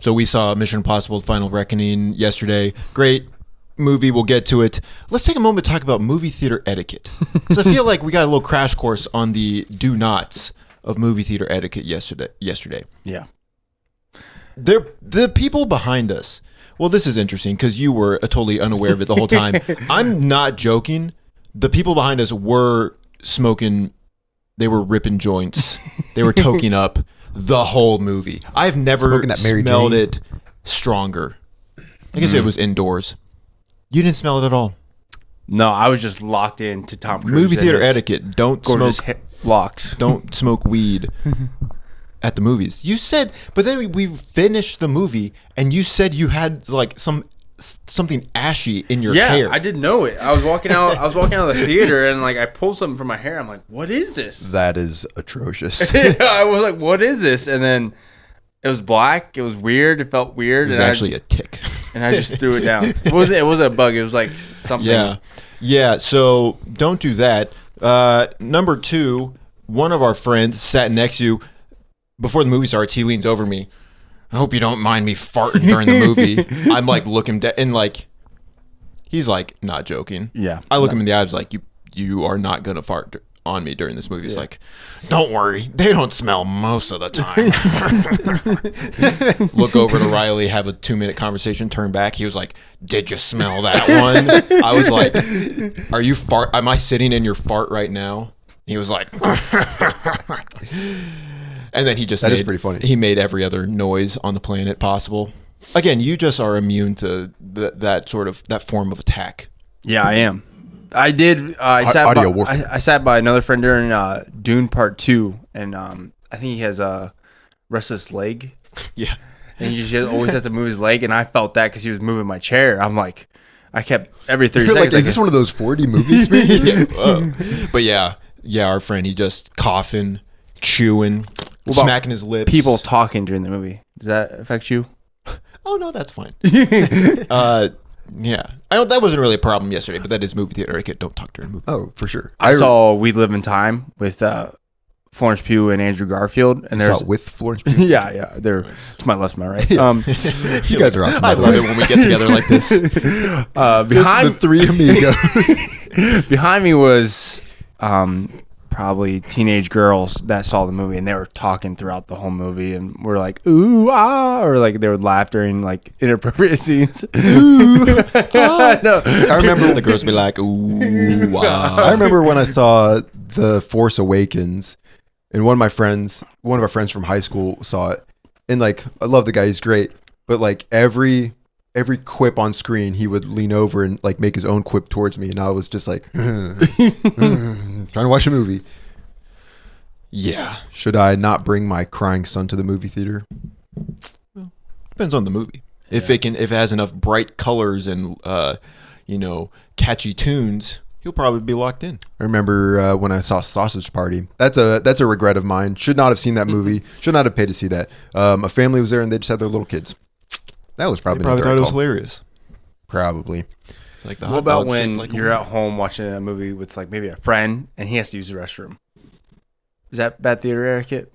So we saw Mission Impossible: Final Reckoning yesterday. Great movie. We'll get to it. Let's take a moment to talk about movie theater etiquette, because I feel like we got a little crash course on the do-nots of movie theater etiquette yesterday. Yeah. The people behind us. Well, this is interesting because you were totally unaware of it the whole time. I'm not joking. The people behind us were smoking. They were ripping joints. They were toking up the whole movie. I've never smelled it stronger. I guess it was indoors. You didn't smell it at all. No, I was just locked into Tom Cruise. Movie theater etiquette. Don't smoke locks. Don't smoke weed at the movies. You said, but then we finished the movie and you said you had like something ashy in your hair. Yeah, I didn't know it. I was walking out of the theater and like I pulled something from my hair. I'm like, what is this? That is atrocious. I was like, what is this? And then it was black. It was weird. It felt weird. It was actually a tick. And I just threw it down. It wasn't a bug. It was like something. Yeah. So don't do that. Number 2, one of our friends sat next to you. Before the movie starts, he leans over me. I hope you don't mind me farting during the movie. I'm like looking and like he's like not joking. Yeah. I look him in the eyes like you are not gonna fart on me during this movie. It's like, don't worry, they don't smell most of the time. Look over to Riley, have a 2-minute conversation, turn back. He was like, did you smell that one? I was like, are you fart? Am I sitting in your fart right now? He was like, and then he just is pretty funny. He made every other noise on the planet possible. Again, you just are immune to that form of attack. Yeah, I am. I did. I sat by another friend during Dune Part 2, and I think he has a restless leg. Yeah, and he just always has to move his leg, and I felt that because he was moving my chair. I'm like, I kept every 30 seconds. Like, is this one of those 4D movies? But yeah, our friend, he just coughing, chewing, smacking his lips. People talking during the movie. Does that affect you? Oh no, that's fine. Yeah, that wasn't really a problem yesterday, but that is movie theater etiquette. Don't talk during a movie. Oh, for sure. I saw We Live in Time with Florence Pugh and Andrew Garfield, and there's with Florence Pugh. yeah, they're to my left, to my right. You guys are awesome. I love it when we get together like this. Behind the 3 amigos. Behind me was probably teenage girls that saw the movie, and they were talking throughout the whole movie, and we're like ooh ah, or like they would laugh during like inappropriate scenes. Ooh, no. I remember the girls would be like ooh wow. I remember when I saw The Force Awakens, and one of our friends from high school saw it, and like I love the guy, he's great, but like every quip on screen, he would lean over and like make his own quip towards me, and I was just like, trying to watch a movie. Yeah. Should I not bring my crying son to the movie theater? Well, depends on the movie. Yeah. If it has enough bright colors and catchy tunes, he'll probably be locked in. I remember when I saw Sausage Party. That's a regret of mine. Should not have seen that movie. Should not have paid to see that. A family was there and they just had their little kids. That was probably thought it was hilarious. Probably. It's like what about when you're at home watching a movie with like maybe a friend and he has to use the restroom? Is that bad theater etiquette?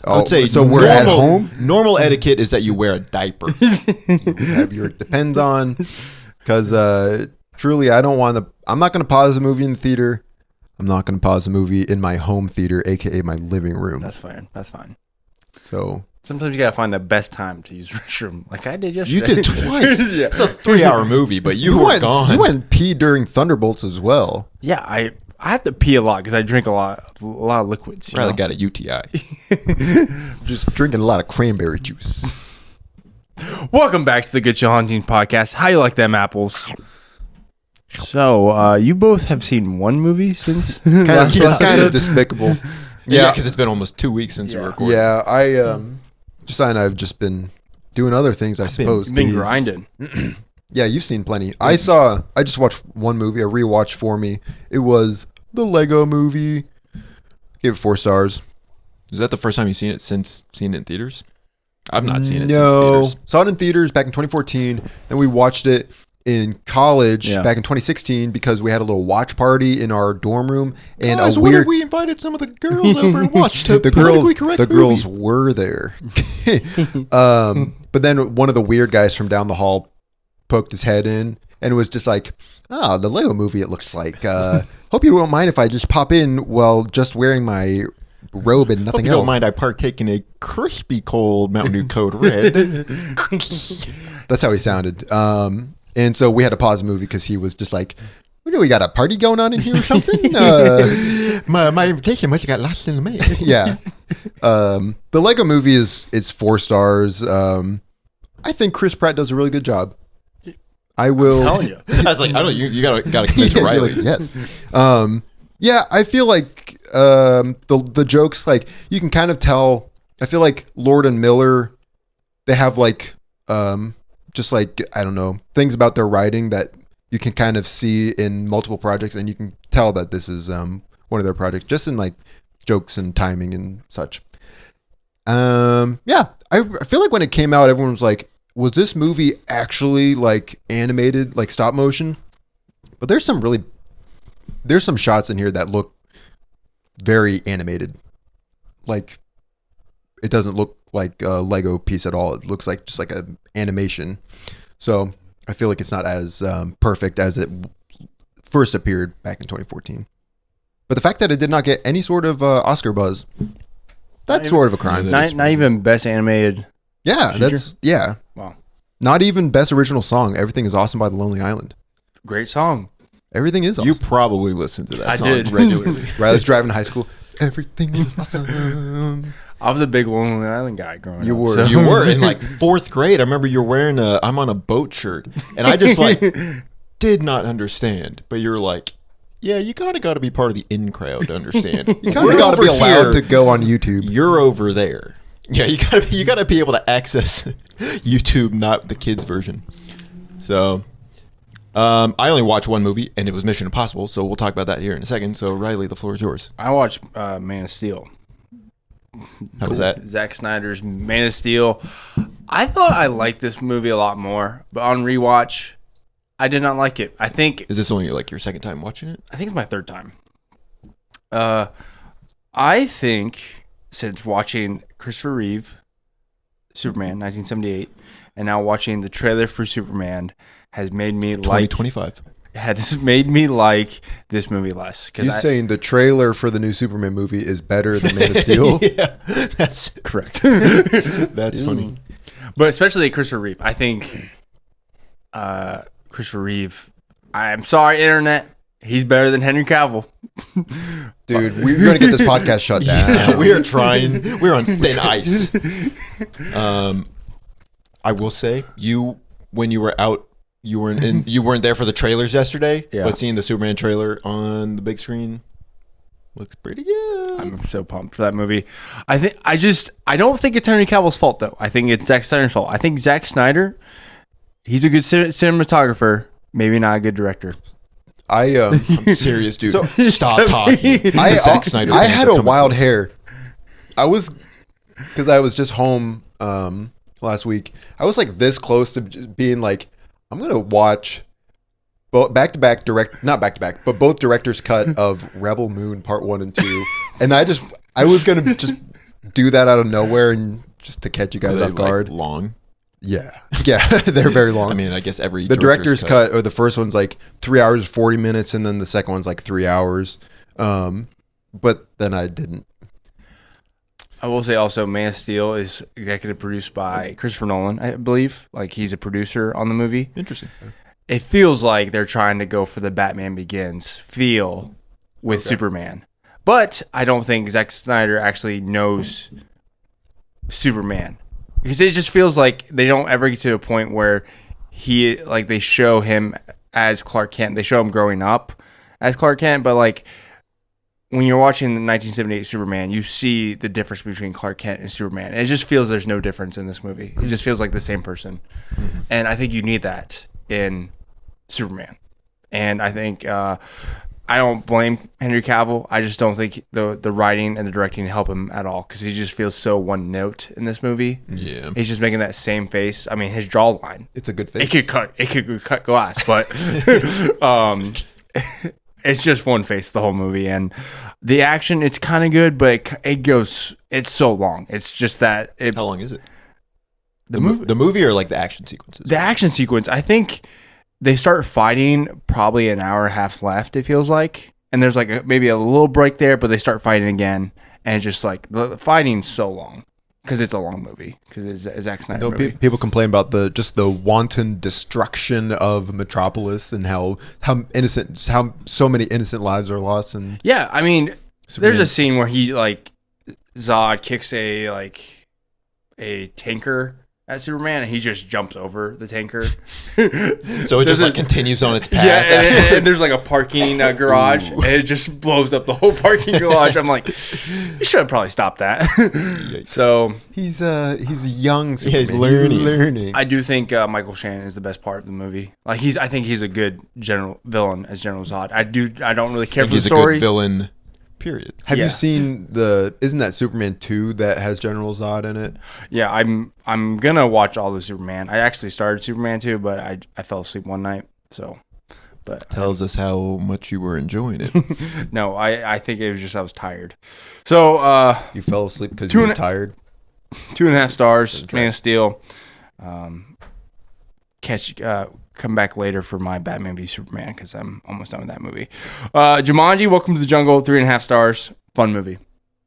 I would say so. We're at home. Normal etiquette is that you wear a diaper. Depends on, because truly, I don't want to. I'm not going to pause a movie in the theater. I'm not going to pause a movie in my home theater, aka my living room. That's fine. So sometimes you gotta find the best time to use the restroom, like I did yesterday. You did twice. Yeah. It's a 3-hour movie, but you were gone. You went pee during Thunderbolts as well. Yeah, I have to pee a lot because I drink a lot of liquids. Probably got a UTI. Just drinking a lot of cranberry juice. Welcome back to the Good Chill Hunting Podcast. How you like them apples? So, you both have seen one movie since it's kind of despicable. Yeah, because it's been almost 2 weeks since we recorded. Yeah, Josiah and I have just been doing other things, I suppose. Been grinding. Yeah, you've seen plenty. I just watched one movie, a rewatch for me. It was the Lego Movie. Gave it 4 stars. Is that the first time you've seen it since seeing it in theaters? I've not seen it since theaters. Saw it in theaters back in 2014, and we watched it in college back in 2016 because we had a little watch party in our dorm room, and we invited some of the girls over and watched the girls were there. But then one of the weird guys from down the hall poked his head in and was just like, the Lego movie, it looks like. Hope you don't mind if I just pop in while just wearing my robe and nothing Hope you else. don't mind I partake in a crispy cold Mountain Dew Code Red. That's how he sounded. And so we had to pause the movie because he was just like, we got a party going on in here or something? my invitation must have got lost in the mail. Yeah. The Lego movie is 4 stars. I think Chris Pratt does a really good job. I will. I'm telling you. I was like, I don't. You gotta convince Yeah, Riley. yes. Yeah, I feel like the jokes, like, you can kind of tell. I feel like Lord and Miller, they have like just like, I don't know, things about their writing that you can kind of see in multiple projects, and you can tell that this is one of their projects, just in like jokes and timing and such. Yeah, I feel like when it came out, everyone was like, was this movie actually like animated, like stop motion? But there's some shots in here that look very animated. Like, it doesn't look like a Lego piece at all. It looks like just like an animation. So I feel like it's not as perfect as it first appeared back in 2014. But the fact that it did not get any sort of Oscar buzz, that's sort of a crime. Not even best animated. Yeah, feature? Wow. Not even best original song. Everything is Awesome by The Lonely Island. Great song. Everything is awesome. You probably listened to that I song did. regularly. Riley's driving to high school. Everything is awesome. I was a big Lonely Island guy growing up. You were. so- You were in like 4th grade. I remember you were wearing a I'm on a boat shirt. And I just like did not understand. But you're like, yeah, you kind of got to be part of the in crowd to understand. You Kind of got to be allowed to go on YouTube. You're over there. Yeah, you gotta be able to access YouTube, not the kids version. So, I only watched one movie, and it was Mission Impossible. So we'll talk about that here in a second. So Riley, the floor is yours. I watched Man of Steel. How was that? Zack Snyder's Man of Steel. I thought I liked this movie a lot more, but on rewatch, I did not like it. I think Is this only like your second time watching it? it's my 3rd time. I think since watching Christopher Reeve, Superman, 1978, and now watching the trailer for Superman has made me like 2025. has made me like this movie less. You saying the trailer for the new Superman movie is better than Man of Steel? Yeah, that's correct. that's funny. But especially Christopher Reeve. I think Christopher Reeve, I'm sorry, internet, he's better than Henry Cavill. Dude, we're going to get this podcast shut down. Yeah, we are trying. We're on thin ice. I will say, when you were out, you weren't there for the trailers yesterday. Yeah. But seeing the Superman trailer on the big screen looks pretty good. I'm so pumped for that movie. I don't think it's Henry Cavill's fault though. I think it's Zack Snyder's fault. I think Zack Snyder, he's a good cinematographer, maybe not a good director. I'm serious, dude. Stop talking. Zack Snyder I fans had are a coming wild for you. hair. Because I was just home last week. I was like this close to just being like, I'm going to watch both back-to-back not back-to-back, but both director's cut of Rebel Moon Part 1 and 2. And I was going to just do that out of nowhere and just to catch you guys Are they, off guard. like, long. Yeah, they're very long. I mean, I guess every the director's cut, or the first one's like 3 hours 40 minutes, and then the second one's like 3 hours. But then I didn't. I will say also, Man of Steel is executive produced by Christopher Nolan, I believe. Like, he's a producer on the movie. Interesting. It feels like they're trying to go for the Batman Begins feel with Superman. But I don't think Zack Snyder actually knows Superman. Because it just feels like they don't ever get to a point where they show him as Clark Kent. They show him growing up as Clark Kent, but like when you're watching the 1978 Superman, you see the difference between Clark Kent and Superman. And it just feels there's no difference in this movie. It just feels like the same person. Mm-hmm. And I think you need that in Superman. And I think I don't blame Henry Cavill. I just don't think the writing and the directing help him at all because he just feels so one note in this movie. Yeah, he's just making that same face. I mean, his jawline. It's a good face. It could cut glass, but it's just one face the whole movie. And the action, it's kind of good, but it's so long. It's just that. How long is it? The movie. The movie or like the action sequences? The action sequence. I think they start fighting probably an hour and a half left. It feels like, and there's like maybe a little break there, but they start fighting again, and it's just like the fighting's so long. Because it's a long movie. Because it's a Zack Snyder movie. People complain about the wanton destruction of Metropolis and how so many innocent lives are lost. And yeah, I mean, Superman. there's a scene where he like Zod kicks a tanker at Superman, and he just jumps over the tanker. So it just like continues on its path. Yeah, and there's like a parking garage, and it just blows up the whole parking garage. I'm like, you should have probably stopped that. So he's young. Yeah, he's Superman. learning. I do think Michael Shannon is the best part of the movie. Like I think he's a good villain as General Zod. I don't really care for the story. He's a good villain. Period. Have you seen isn't that Superman 2 that has General Zod in it? Yeah, I'm gonna watch all the Superman. I actually started Superman 2, but I fell asleep one night. So, but Tells us how much you were enjoying it. no, I think it was just I was tired. So You fell asleep because you were tired? 2.5 stars. Man of Steel. Come back later for my Batman v Superman because I'm almost done with that movie. Jumanji, Welcome to the Jungle, 3.5 stars. Fun movie.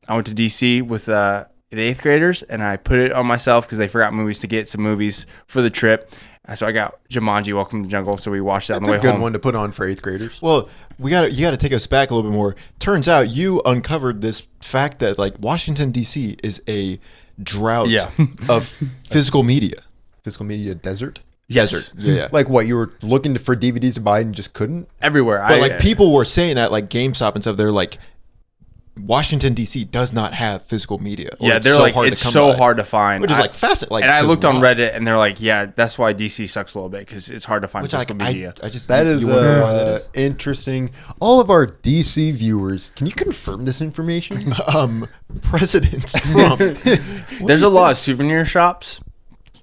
I went to DC with the 8th graders, and I put it on myself because they forgot movies to get some movies for the trip. So I got Jumanji, Welcome to the Jungle, so we watched that on the way home. That's a good one to put on for 8th graders. Well, you got to take us back a little bit more. Turns out you uncovered this fact that like Washington D.C. is a drought of physical media. Physical media desert? Yes. Desert. Yeah. Like what, you were looking for DVDs to buy and just couldn't? Everywhere. But like people were saying at like GameStop and stuff, they're like, Washington D.C. does not have physical media. Yeah, they're like, it's so hard to find. Which is like fascinating. Like, and I looked on Reddit, and they're like, yeah, that's why DC sucks a little bit because it's hard to find physical media. That is interesting. All of our DC viewers, can you confirm this information? President Trump. There's a lot of souvenir shops.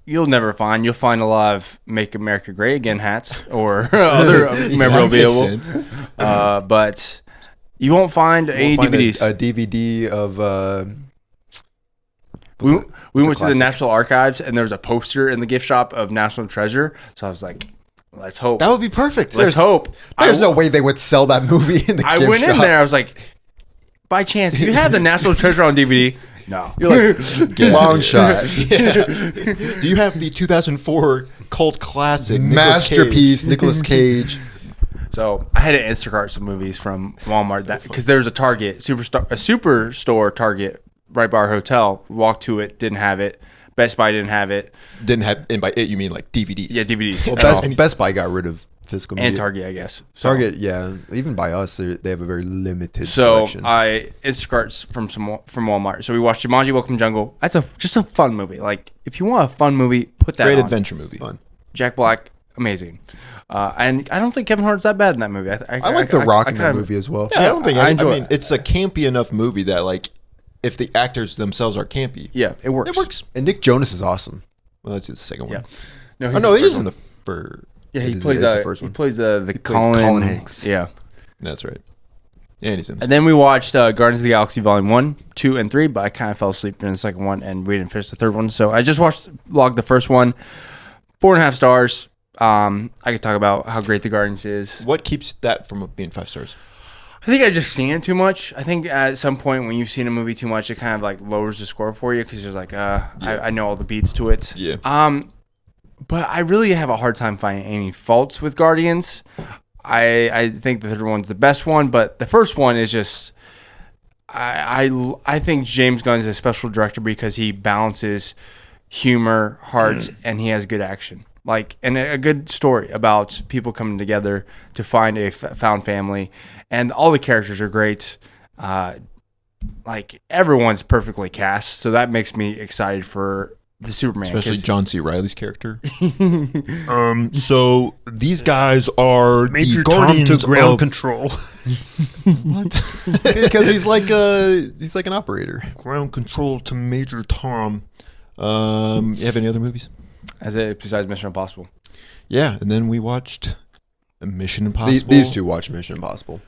You'll find a lot of Make America Great Again hats or other memorabilia. But you won't find any DVDs. A DVD of... we went to the National Archives, and there was a poster in the gift shop of National Treasure. So I was like, let's hope. That would be perfect. Let's hope. There's no way they would sell that movie in the gift shop. I went in there. I was like, by chance, do you have the National Treasure on DVD? No. You're like, long shot. Yeah. Do you have the 2004 cult classic masterpiece, Nicolas Cage? So I had to Instacart some movies from Walmart because there was a Target, superstore Target right by our hotel. Walked to it, didn't have it. Best Buy didn't have it. Didn't have, and by it you mean like DVDs? Yeah, DVDs. Well, Best Buy got rid of physical media. And Target, I guess. So, Target, yeah. Even by us, they have a very limited selection. So I Instacart from Walmart. So we watched Jumanji, Welcome to Jungle. That's just a fun movie. Like, if you want a fun movie, put that Great on. adventure movie. Fun. Jack Black, amazing. And I don't think Kevin Hart's that bad in that movie. I like The Rock in that movie as well. Yeah, I don't think I enjoy it. It's a campy enough movie that like, if the actors themselves are campy, yeah, it works. It works. And Nick Jonas is awesome. Well, that's the second one. Yeah. No, he is in the first. Yeah, he It's plays the first one. He plays the He plays Colin Hanks. Yeah. That's right. And he's in. And then we watched Guardians of the Galaxy Volume 1, 2, and 3, but I kind of fell asleep during the second one, and we didn't finish the third one. So I just logged the first one, 4.5 stars. I could talk about how great the Guardians is. What keeps that from being 5 stars? I think I just seen it too much. I think at some point when you've seen a movie too much, it kind of like lowers the score for you because you're like, I know all the beats to it. Yeah. But I really have a hard time finding any faults with Guardians. I think the third one's the best one, but the first one is just I think James Gunn is a special director because he balances humor, heart, and he has good action. Like, and a good story about people coming together to find a found family, and all the characters are great. Like, everyone's perfectly cast, so that makes me excited for the Superman. Especially John C. Reilly's character. So these guys are Major the Tom guardians to ground of control. What? Because he's like an operator. Ground control to Major Tom. You have any other movies? Besides Mission Impossible. Yeah, and then we watched Mission Impossible. These two watch Mission Impossible.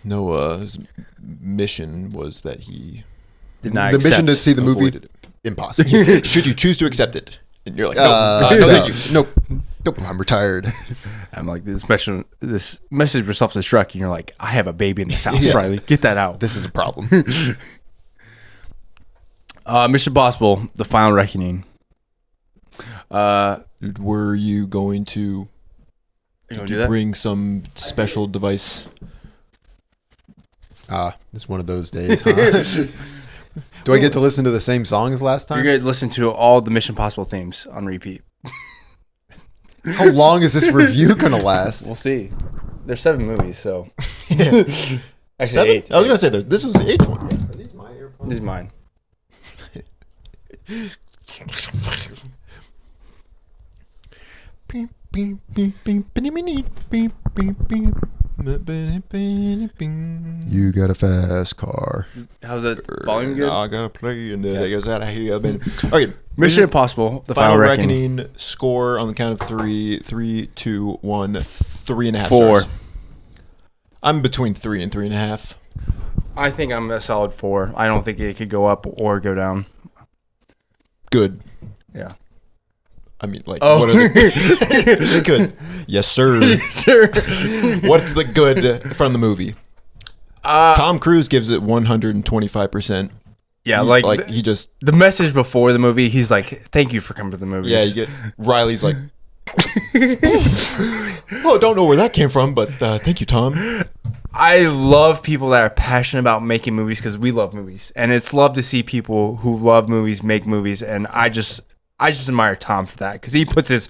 No, his mission was that he Did not the mission to see the movie. avoided it. impossible. Should you choose to accept it? And you're like, No, thank you. nope, I'm retired. I'm like, this message for self-destruct, and you're like, I have a baby in this house, Yeah. Riley. Get that out. This is a problem. Mission Impossible: The Final Reckoning. Were you going to bring some special device? It's one of those days, huh? Do I get to listen to the same song as last You're time? going to listen to all the Mission Impossible themes on repeat. How long is this review gonna last? We'll see. There's 7 movies, so. Yeah. Actually, 7? 8. I was gonna say this was the 8th one. Are these my AirPods? This is mine. You got a fast car. How's that volume good? I gotta play and then I guess out of here. Okay, Mission Impossible: The Final Final Reckoning. Reckoning score on the count of 3. 3, 2, 1. 3.5 4. stars. I'm between 3 and 3.5. I think I'm a solid 4. I don't think it could go up or go down. Good. Yeah. I mean, like, Oh. what are the good? Yes, sir. Sir. What's the good from the movie? Tom Cruise gives it 125%. Yeah, He just the message before the movie, he's like, "Thank you for coming to the movies." you get Riley's like, oh, don't know where that came from, but thank you, Tom. I love people that are passionate about making movies because we love movies, and it's love to see people who love movies make movies. And I just admire Tom for that because he puts his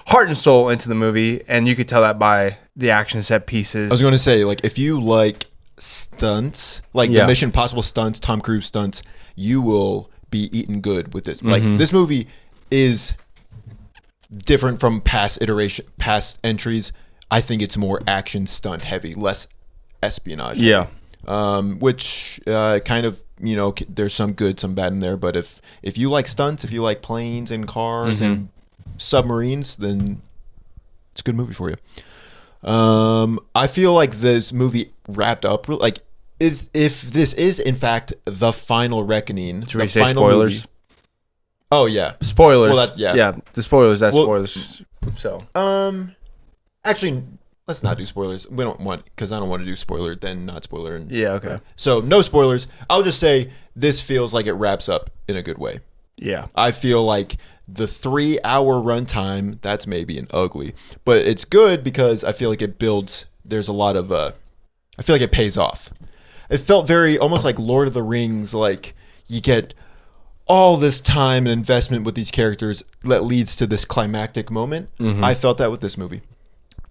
heart and soul into the movie, and you could tell that by the action set pieces. I was going to say, like, if you like stunts, like the Mission Impossible stunts, Tom Cruise stunts, you will be eaten good with this. Like, this movie is different from past entries. I think it's more action stunt heavy, less espionage. Yeah. Which kind of, there's some good, some bad in there. But if you like stunts, if you like planes and cars and submarines, then it's a good movie for you. I feel like this movie wrapped up like if this is in fact the final reckoning. Should we say spoilers? Movie, oh yeah, Spoilers. Well, yeah. The spoilers. That's spoilers. So. Actually, let's not do spoilers. We don't want because I don't want to do spoiler then not spoiler. And, Yeah. Okay. So no spoilers. I'll just say this feels like it wraps up in a good way. Yeah. I feel like the 3-hour runtime, that's maybe an ugly, but it's good because I feel like it builds. There's a lot of. I feel like it pays off. It felt very almost like Lord of the Rings. Like you get all this time and investment with these characters that leads to this climactic moment. I felt that with this movie.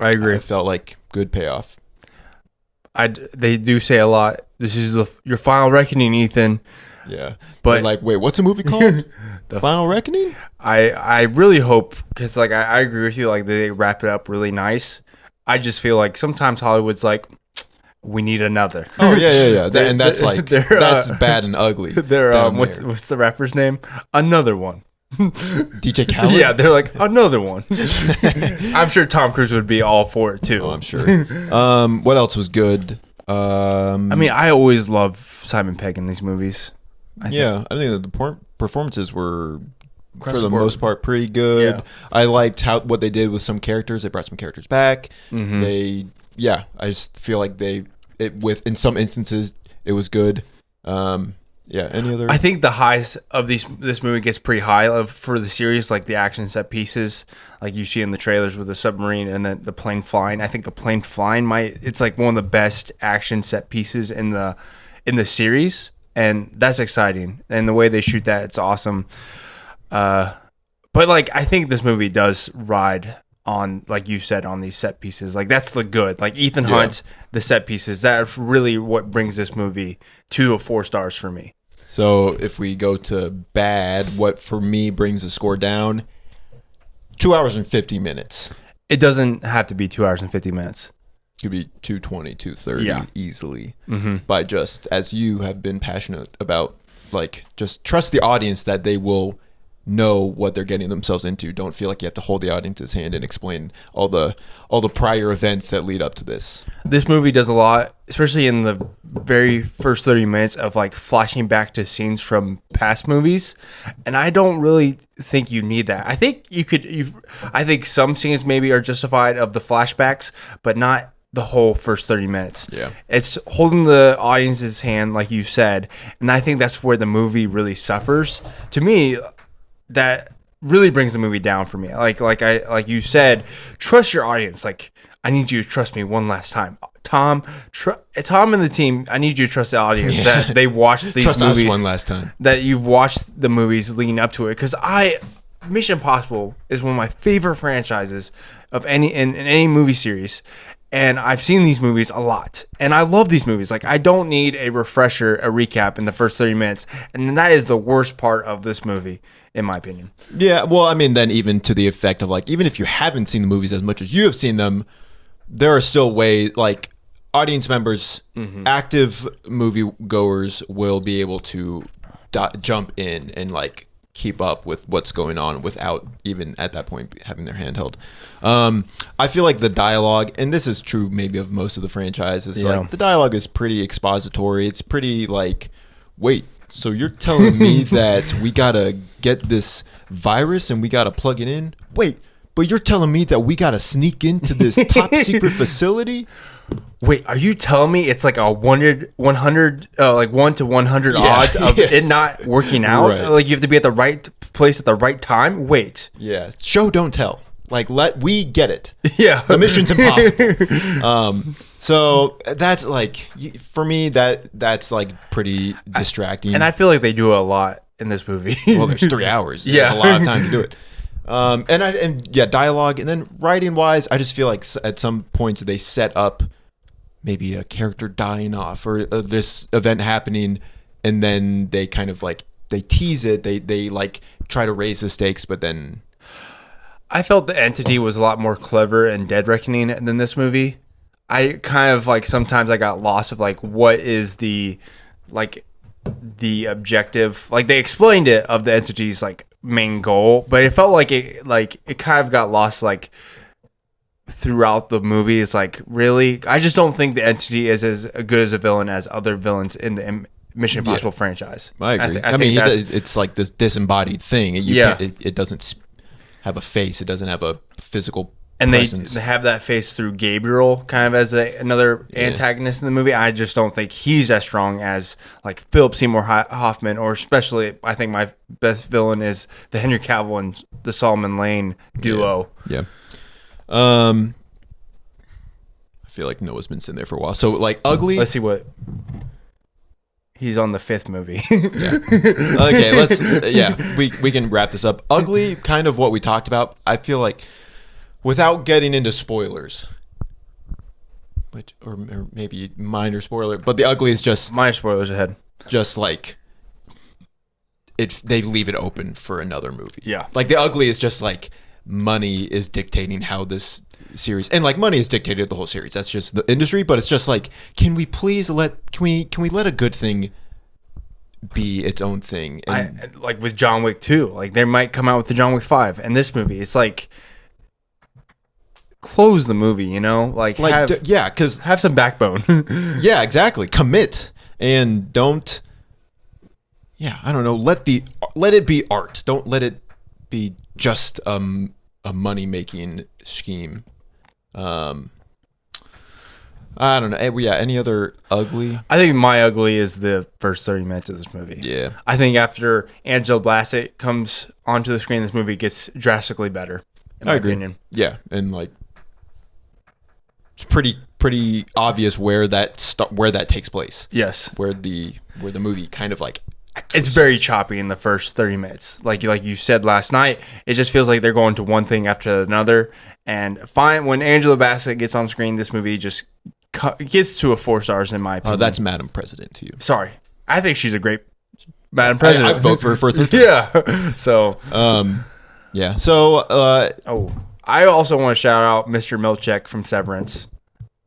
I agree. I felt like good payoff. They do say a lot. This is your final reckoning, Ethan. Yeah, But- they're like, wait, what's the movie called? The Final Reckoning. I really hope because like I agree with you. Like they wrap it up really nice. I just feel like sometimes Hollywood's like, we need another. Oh yeah. And that's like they're, that's bad and ugly. They're down what's there. the rapper's name? Another one. DJ Khaled. Yeah, they're like another one. I'm sure Tom Cruise would be all for it too. Oh, I'm sure. What else was good? I mean, I always love Simon Pegg in these movies. I think that the performances were, for the the board. most part, pretty good. Yeah. I liked what they did with some characters. They brought some characters back. Mm-hmm. I just feel like in some instances, it was good. Any other? I think the highs of this movie gets pretty high for the series, like the action set pieces, like you see in the trailers with the submarine and then the plane flying. I think the plane flying it's like one of the best action set pieces in the series, and that's exciting. And the way they shoot that, it's awesome. But like I think this movie does ride on, like you said, on these set pieces. Like that's the good. Like Ethan Hunt, the set pieces, that's really what brings this movie to 4 stars for me. So if we go to bad, what for me brings the score down? 2 hours and 50 minutes. It doesn't have to be 2 hours and 50 minutes. Could be 2:20, 2:30 easily. By just as you have been passionate about, like just trust the audience that they will know what they're getting themselves into. Don't feel like you have to hold the audience's hand and explain all the prior events that lead up to this. This movie does a lot, especially in the very first 30 minutes of like flashing back to scenes from past movies, and I don't really think you need that. I think I think some scenes maybe are justified of the flashbacks, but not the whole first 30 minutes. Yeah. It's holding the audience's hand, like you said, and I think that's where the movie really suffers. To me, that really brings the movie down for me. Like you said, trust your audience. Like, I need you to trust me one last time. Tom and the team, I need you to trust the audience that they watched these Trust movies us one last time. that you've watched the movies leading up to it. Because Mission Impossible is one of my favorite franchises of in any movie series. And I've seen these movies a lot. And I love these movies. Like, I don't need a refresher, a recap in the first 30 minutes. And that is the worst part of this movie, in my opinion. Yeah, well, I mean, then even to the effect of like, even if you haven't seen the movies as much as you have seen them, there are still ways, like, audience members, active movie goers will be able to jump in and like keep up with what's going on without even at that point having their hand held. I feel like the dialogue, and this is true maybe of most of the franchises, like the dialogue is pretty expository. It's pretty like, wait, so you're telling me that we gotta get this virus and we gotta plug it in? Wait, but you're telling me that we gotta sneak into this top secret facility? Wait, are you telling me it's like a 100 like 1 to 100 odds of it not working out? Right. Like, you have to be at the right place at the right time? Wait. Yeah, show don't tell. Like, we get it. Yeah. The mission's impossible. So that's like, for me, that's like pretty distracting. And I feel like they do a lot in this movie. Well, there's 3 hours. Yeah. There's a lot of time to do it. And dialogue, and then writing wise, I just feel like at some points they set up maybe a character dying off or this event happening, and then they kind of like they tease it. They like try to raise the stakes, but then I felt the entity was a lot more clever and Dead Reckoning than this movie. I kind of like sometimes I got lost of like what is the objective. Like, they explained it of the entity's like main goal, but it felt like it kind of got lost like throughout the movie. It's like, really, I just don't think the entity is as good as a villain as other villains in the Mission Impossible franchise. I agree. I mean, it's like this disembodied thing. It doesn't have a face. It doesn't have a physical and presence. they have that face through Gabriel kind of as another antagonist in the movie. I just don't think he's as strong as like Philip Seymour Hoffman, or especially I think my best villain is the Henry Cavill and the Solomon Lane duo. Yeah. I feel like Noah's been sitting there for a while. So like ugly. Let's see what he's on the 5th movie. Okay, we can wrap this up. Ugly, kind of what we talked about. I feel like, without getting into spoilers, or maybe minor spoiler, but the ugly is just Minor spoilers ahead. just like they leave it open for another movie. Yeah. Like, the ugly is just like money is dictating how this series, and like money is dictated the whole series. That's just the industry, but it's just like, can we let a good thing be its own thing? And Like with John Wick 2, like they might come out with the John Wick 5, and this movie, it's like, close the movie, you know, like because have some backbone. yeah, exactly. Commit and don't. Yeah, I don't know. Let it be art. Don't let it be just a money making scheme. I don't know. Yeah. Any other ugly? I think my ugly is the first 30 minutes of this movie. Yeah. I think after Angela Bassett comes onto the screen, this movie gets drastically better, in my opinion. Yeah, and like, it's pretty obvious where that takes place. Yes. Where the movie kind of like. It's very choppy in the first 30 minutes. Like you said last night, it just feels like they're going to one thing after another. And when Angela Bassett gets on screen, this movie just gets to a 4 stars, in my opinion. Oh, that's Madam President to you. Sorry. I think she's a great Madam President. I vote for her for a third time. Yeah. So. Yeah. So. I also want to shout out Mr. Milchek from Severance.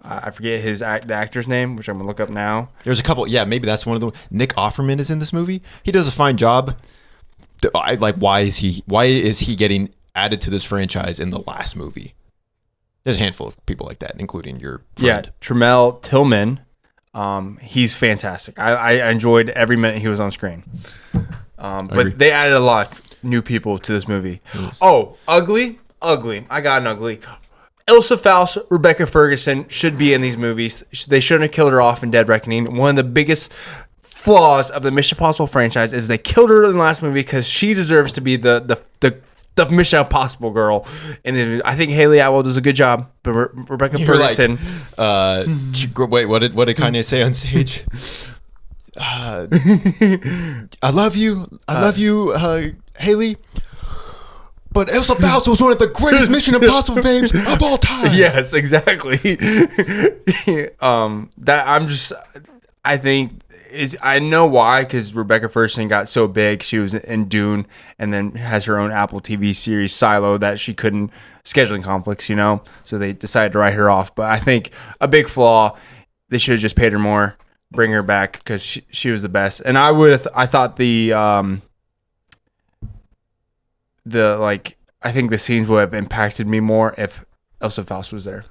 I forget the actor's name, which I'm gonna look up now. There's a couple. Yeah, maybe that's one of them. Nick Offerman is in this movie. He does a fine job. why is he getting added to this franchise in the last movie? There's a handful of people like that, including your friend. Yeah, Tremel Tillman. He's fantastic. I enjoyed every minute he was on screen. But they added a lot of new people to this movie. Yes. Oh, ugly. I got an ugly. Ilsa Faust, Rebecca Ferguson should be in these movies. They shouldn't have killed her off in Dead Reckoning. One of the biggest flaws of the Mission Impossible franchise is they killed her in the last movie because she deserves to be the Mission Impossible girl. And I think Haley Atwell does a good job. But Rebecca Ferguson. Wait, what did Kanye say on stage? I love you, Haley. But Elsa Faust was one of the greatest Mission Impossible babes of all time. Yes, exactly. I know why, because Rebecca Ferguson got so big. She was in Dune and then has her own Apple TV series, Silo, that she couldn't, scheduling conflicts, so they decided to write her off. But I think a big flaw, they should have just paid her more, bring her back, because she was the best. And I thought I think the scenes would have impacted me more if Elsa Faust was there.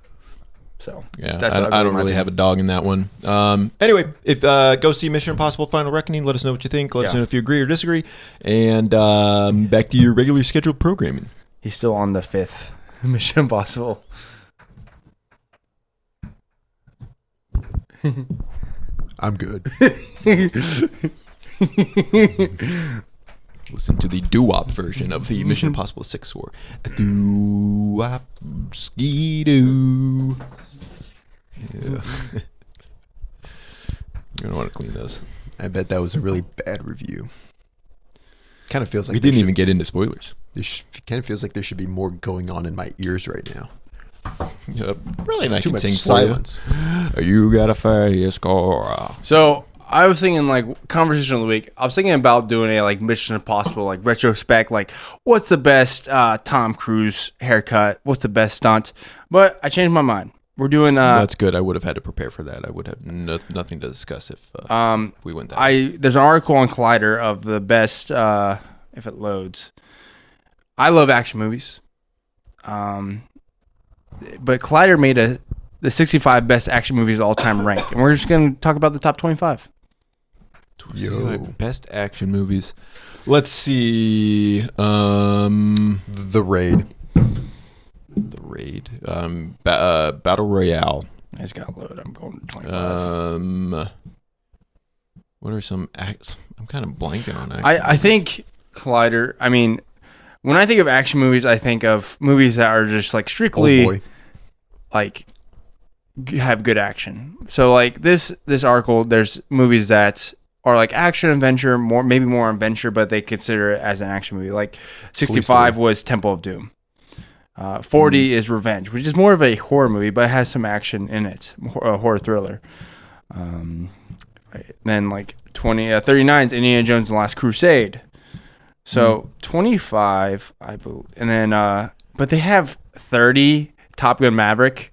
So yeah, I don't really have a dog in that one. Anyway, if go see Mission Impossible: Final Reckoning. Let us know what you think. Let us know if you agree or disagree. And back to your regularly scheduled programming. He's still on the 5th Mission Impossible. I'm good. Listen to the doo-wop version of the Mission Impossible 6 score. Doo-wop, ski-doo. Yeah. I don't want to clean those. I bet that was a really bad review. Kind of feels like we didn't even get into spoilers. Kind of feels like there should be more going on in my ears right now. Yep. Really nice. Too much silence. You got a fair score. So I was thinking conversation of the week. I was thinking about doing a Mission Impossible retrospect. What's the best Tom Cruise haircut? What's the best stunt? But I changed my mind. We're doing. That's good. I would have had to prepare for that. I would have nothing to discuss if we went that. There's an article on Collider of the best. If it loads, I love action movies. But Collider made the 65 best action movies of all time rank, and we're just going to talk about the top 25. Best action movies. Let's see. The Raid. Battle Royale. It's got to load. I'm going to 25. What are some acts? I'm kind of blanking on action. I think Collider. I mean, when I think of action movies, I think of movies that are just strictly have good action. So this article, there's movies that are action adventure, maybe more adventure, but they consider it as an action movie. 65 was Temple of Doom. 40 is Revenge, which is more of a horror movie, but it has some action in it, a horror thriller. Then 39 is Indiana Jones and the Last Crusade. So 25, I believe, and then but they have 30. Top Gun Maverick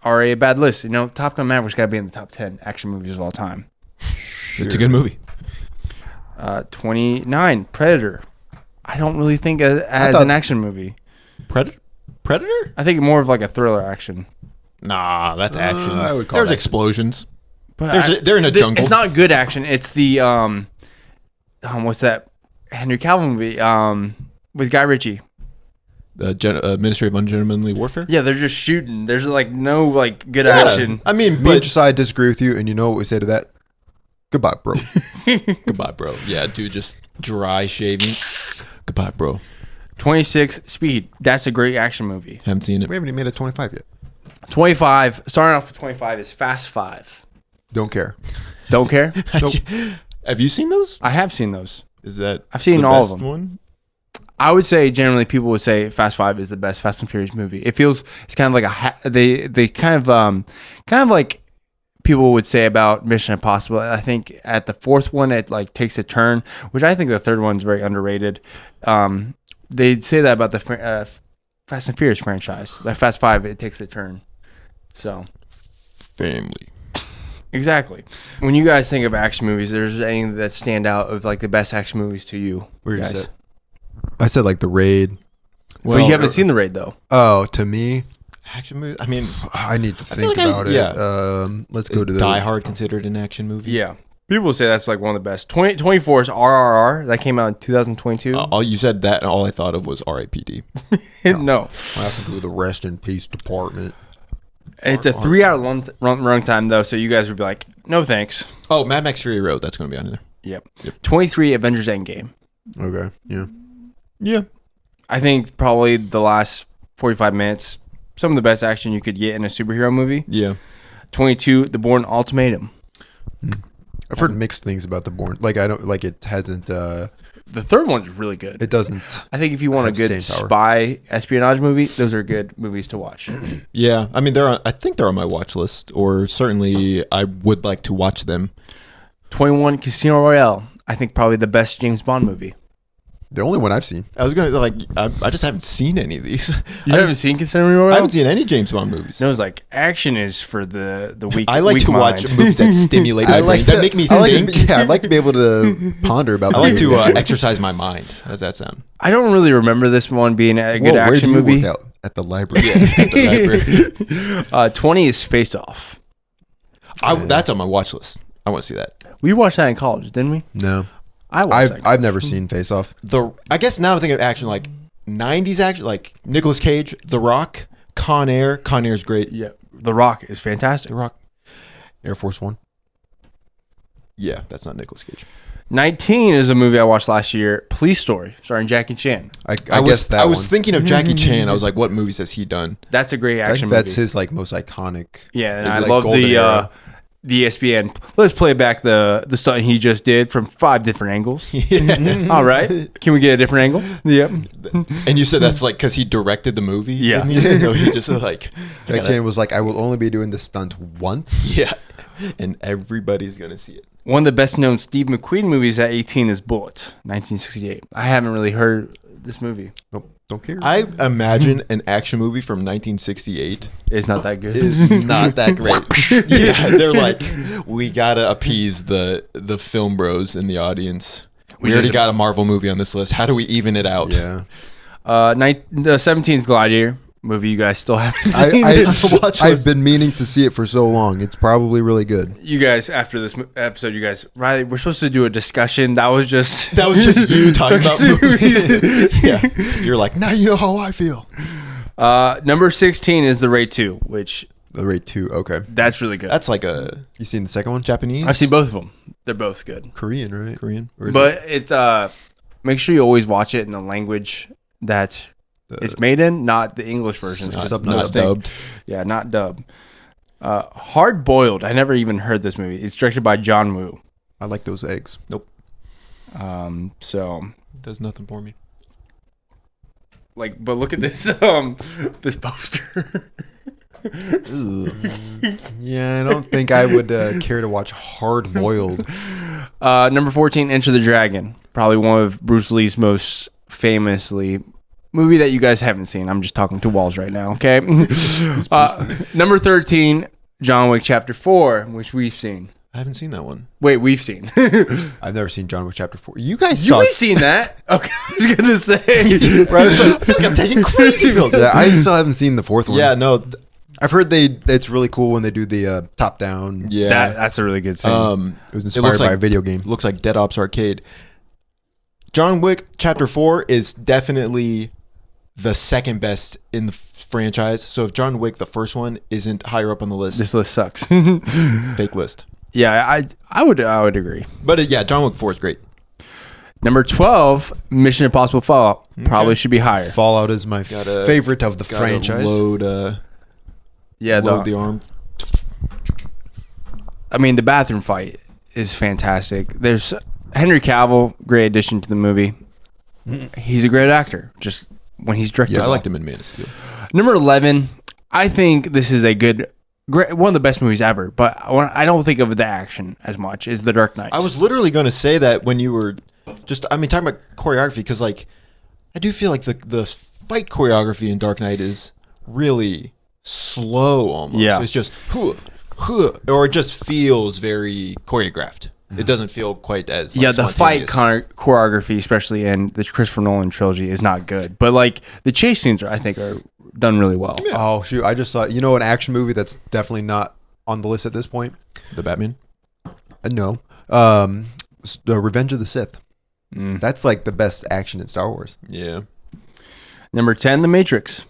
are a bad list. Top Gun Maverick's got to be in the top 10 action movies of all time. Sure. It's a good movie. 29, Predator. I don't really think as an action movie. Predator? I think more of a thriller action. Nah, that's action. I would call There's that explosions. But they're in a jungle. It's not good action. It's the what's that Henry Cavill movie with Guy Ritchie? The Ministry of Ungentlemanly Warfare? Yeah, they're just shooting. There's no good action. I mean, me and Josiah disagree with you, and you know what we say to that? Goodbye, bro. Goodbye, bro. Yeah, dude, just dry shaving. Goodbye, bro. 26, Speed. That's a great action movie. Haven't seen it. We haven't even made it 25 yet. 25. Starting off with 25 is Fast 5. Don't care. Don't care? Nope. Have you seen those? I have seen those. Is that I've seen the all best of them. One? I would say generally people would say Fast 5 is the best Fast and Furious movie. It feels it's kind of they kind of like people would say about Mission Impossible. I think at the fourth one it takes a turn, which I think the third one's very underrated. They'd say that about the Fast and Furious franchise. Fast 5 it takes a turn. So family. Exactly. When you guys think of action movies, there's anything that stand out of the best action movies to you? Where is it? I said like The Raid. But you haven't seen The Raid though. Oh, to me, action movie. I mean, I need to feel think like about it. yeah. Let's go to Die Hard considered an action movie? Yeah. People say that's like one of the best. 24 is RRR. That came out in 2022. All you said that, and all I thought of was R.I.P.D. No. I have to go to the Rest in Peace department. It's a 3-hour run time, though, so you guys would be like, no thanks. Oh, Mad Max Fury Road. That's going to be on there. Yep. 23, Avengers Endgame. Okay, yeah. Yeah. I think probably the last 45 minutes, some of the best action you could get in a superhero movie. Yeah. 22, The Bourne Ultimatum. I've heard mixed things about The Bourne. Like, I don't, like, it hasn't, The third one's really good. it doesn't. I think if you want a good spy espionage movie, those are good movies to watch. Yeah. I mean, I think they're on my watch list, or certainly I would like to watch them. 21, Casino Royale. I think probably the best James Bond movie. The only one I've seen. I was going to, like, I just haven't seen any of these. You haven't seen Casino Royale? I haven't seen any James Bond movies. No, it's like action is for the weak. I like weak to mind. watch movies that stimulate my brain, that make me think. I'd like to be able to ponder about. I like to exercise my mind. How does that sound? I don't really remember this one being a good action where do you movie. work out? At the library. Yeah, at the library. 20 is Face Off. That's on my watch list. I want to see that. We watched that in college, didn't we? No, I watched that. I've never seen Face Off. I guess now I'm thinking of action, like 90s action, like Nicolas Cage, The Rock, Con Air. Con Air's great. Yeah, The Rock is fantastic. The Rock. Air Force One. Yeah, that's not Nicolas Cage. 19 is a movie I watched last year, Police Story, starring Jackie Chan. I guess that I was one. thinking of Jackie Chan. I was like, what movies has he done? That's a great I action think that's movie. his like most iconic. Yeah, and his, I like, love golden era. the ESPN. Let's play back the stunt he just did from 5 different angles. All right. Can we get a different angle? Yep. And you said that's like because he directed the movie? Yeah. didn't he? So he just like... Jackie Chan was like, I will only be doing this stunt once. Yeah. And everybody's going to see it. One of the best known Steve McQueen movies at 18 is Bullet, 1968. I haven't really heard this movie. Nope, don't care. I imagine an action movie from 1968 It's not that good. is not that great. Yeah, they're like, we gotta appease the film bros in the audience. We already got a Marvel movie on this list. How do we even it out? Yeah. 17's Gladiator, movie you guys still haven't seen. I've been meaning to see it for so long. It's probably really good. You guys, after this episode, you guys, Riley, we're supposed to do a discussion. That was just you talking about movies. Yeah, you're like, now you know how I feel. Number 16 is The Raid 2, which The Raid 2. Okay. that's really good. That's like a You seen the second one? Japanese. I've seen both of them. They're both good. Korean, right? Korean. Or is But it's make sure you always watch it in the language that it's made in, not the English version. not dubbed. Yeah, not dubbed. Hard Boiled. I never even heard this movie. It's directed by John Woo. I like those eggs. Nope. So Does nothing for me. like, but look at this this poster. Yeah, I don't think I would care to watch Hard Boiled. Number 14, Enter the Dragon. Probably one of Bruce Lee's most famously movie that you guys haven't seen. I'm just talking to walls right now, okay? Number 13, John Wick Chapter 4, which we've seen. I haven't seen that one. Wait, we've seen. I've never seen John Wick Chapter 4. You guys You saw ain't seen that? Okay, I was gonna say. Right, I feel like I'm taking crazy pills. Yeah, I still haven't seen the fourth one. Yeah, no. I've heard it's really cool when they do the top down. Yeah. That's a really good scene. It was inspired by a video game. Looks like Dead Ops Arcade. John Wick Chapter 4 is definitely the second best in the franchise. So if John Wick, the first one, isn't higher up on the list, This list sucks. fake list. Yeah, I would agree. But yeah, John Wick 4 is great. Number 12, Mission Impossible Fallout. Probably should be higher. Fallout is my Gotta- favorite of the franchise. Load Yeah, the arm. I mean, the bathroom fight is fantastic. There's Henry Cavill, great addition to the movie. He's a great actor. Just when he's directed. Yeah, I liked him in Man of Steel. Number 11, I think this is a great, one of the best movies ever. But I don't think of the action as much as The Dark Knight. I was literally going to say that when you were talking about choreography, because like I do feel like the fight choreography in Dark Knight is really slow almost. Yeah. It's just or it just feels very choreographed. It doesn't feel quite as Yeah, the fight spontaneous. choreography, especially in the Christopher Nolan trilogy, is not good. But like the chase scenes, I think, are done really well. Oh shoot! I just thought, an action movie that's definitely not on the list at this point. The Batman. No, the Revenge of the Sith. That's like the best action in Star Wars. Yeah. Number 10, The Matrix.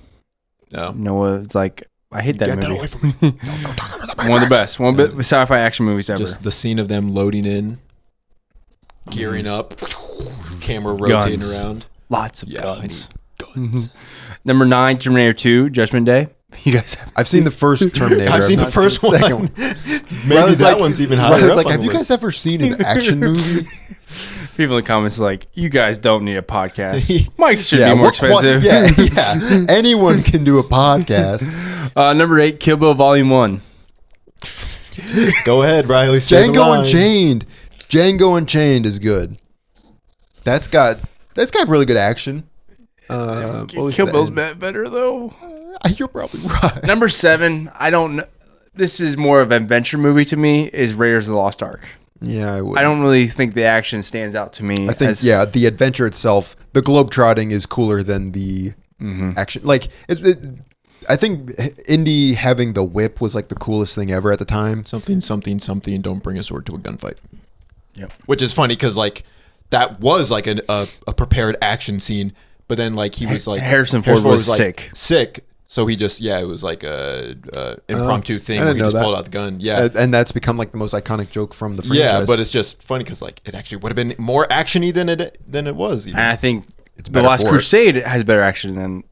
No. Noah, it's like I hate that Get movie. that away from me. Don't talk about the One of the Matrix. best, one of the sci-fi action movies ever. Just the scene of them loading in, gearing up, camera rotating Guns. around. Lots of Yeah, guns. I need guns. Number 9, Terminator 2, Judgment Day. You guys have I've seen the first Terminator. I've seen the not first the second one. Maybe Riley's that like- one's even higher Riley's up like, on have the you list. guys ever seen an action movie? people in the comments like, you guys don't need a podcast. Mics should be more what quan- expensive. yeah. Anyone can do a podcast. Number 8, Kill Bill Volume 1. Go ahead, Riley. say the Django line. Unchained. Django Unchained is good. That's got really good action. What was Kill the Bill's end? better though. You're probably right. Number 7, I don't know. This is more of an adventure movie to me, is Raiders of the Lost Ark. Yeah, I would. I don't really think the action stands out to me. I think the adventure itself, the globetrotting is cooler than the action. Like I think Indy having the whip was like the coolest thing ever at the time. Something. Don't bring a sword to a gunfight. Yep. Which is funny because like that was like a prepared action scene, but then like he was like Harrison Ford was like, sick. sick. So he just it was like a impromptu thing I where didn't he know just that. pulled out the gun. Yeah. And that's become like the most iconic joke from the franchise. Yeah, but it's just funny because like it actually would have been more actiony than it was. Even. And I think The better Last for it. Crusade has better action than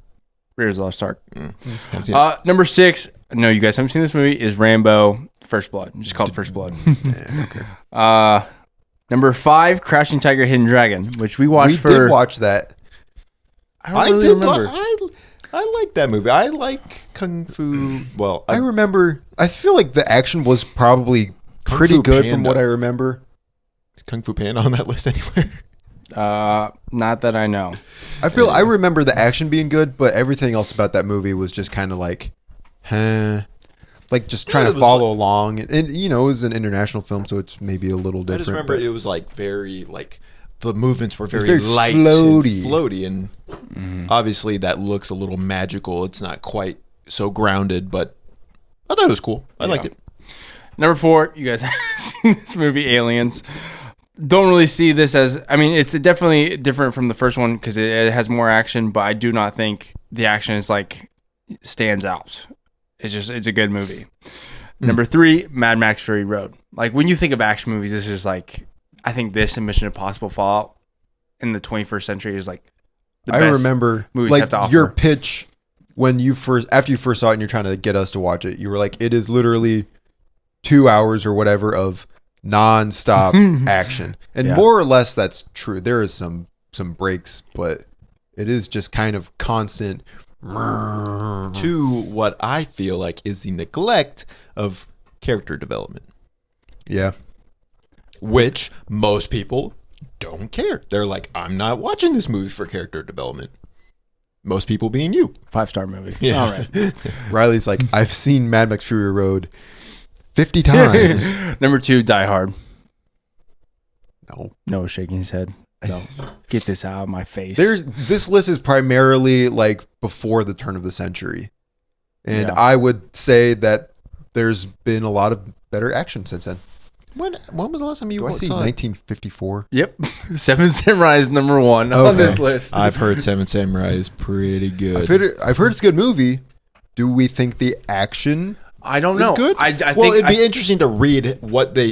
Raiders of the Lost Ark. Haven't seen it. Number 6, no, you guys haven't seen this movie, is Rambo First Blood. Just called First Blood. Number 5, Crouching Tiger, Hidden Dragon, which we watched we did watch that. I don't really remember. I like that movie. I like Kung Fu. Well, I remember. I feel like the action was probably Kung pretty Fu good from Panda. what I remember. Is Kung Fu Panda on that list anywhere? Not that I know. I remember the action being good, but everything else about that movie was just kind of like, like just trying it to was follow along. And it was an international film, so it's maybe a little different. I just remember but- it was like very like the movements were very, very light, floaty. and obviously that looks a little magical. It's not quite so grounded, but I thought it was cool. I liked it. Number 4, you guys have seen this movie, Aliens. Don't really see this as, I mean, it's definitely different from the first one because it has more action, but I do not think the action is like stands out. It's a good movie. Number 3, Mad Max Fury Road. Like when you think of action movies, this is like, I think this and Mission Impossible Fallout in the 21st century is like the best. I remember movies like have to offer. your pitch when after you first saw it and you're trying to get us to watch it. You were like, it is literally 2 hours or whatever of non-stop action, and Yeah. more or less that's true. There is some breaks, but it is just kind of constant. To what I feel like is the neglect of character development, Yeah, which most people don't care. They're like, I'm not watching this movie for character development. Most people being you. 5-star movie. Yeah. All right. Riley's like, I've seen Mad Max Fury Road 50 times. Number 2, Die Hard. No, Noah shaking his head. No, get this out of my face. this list is primarily like before the turn of the century, and Yeah. I would say that there's been a lot of better action since then. When was the last time you Do I see saw it? 1954? Yep. Seven Samurai is number 1 on Okay. this list. I've heard Seven Samurai is pretty good. I've heard it's a good movie. Do we think the action I don't is know. good? I Well, think it'd be interesting to read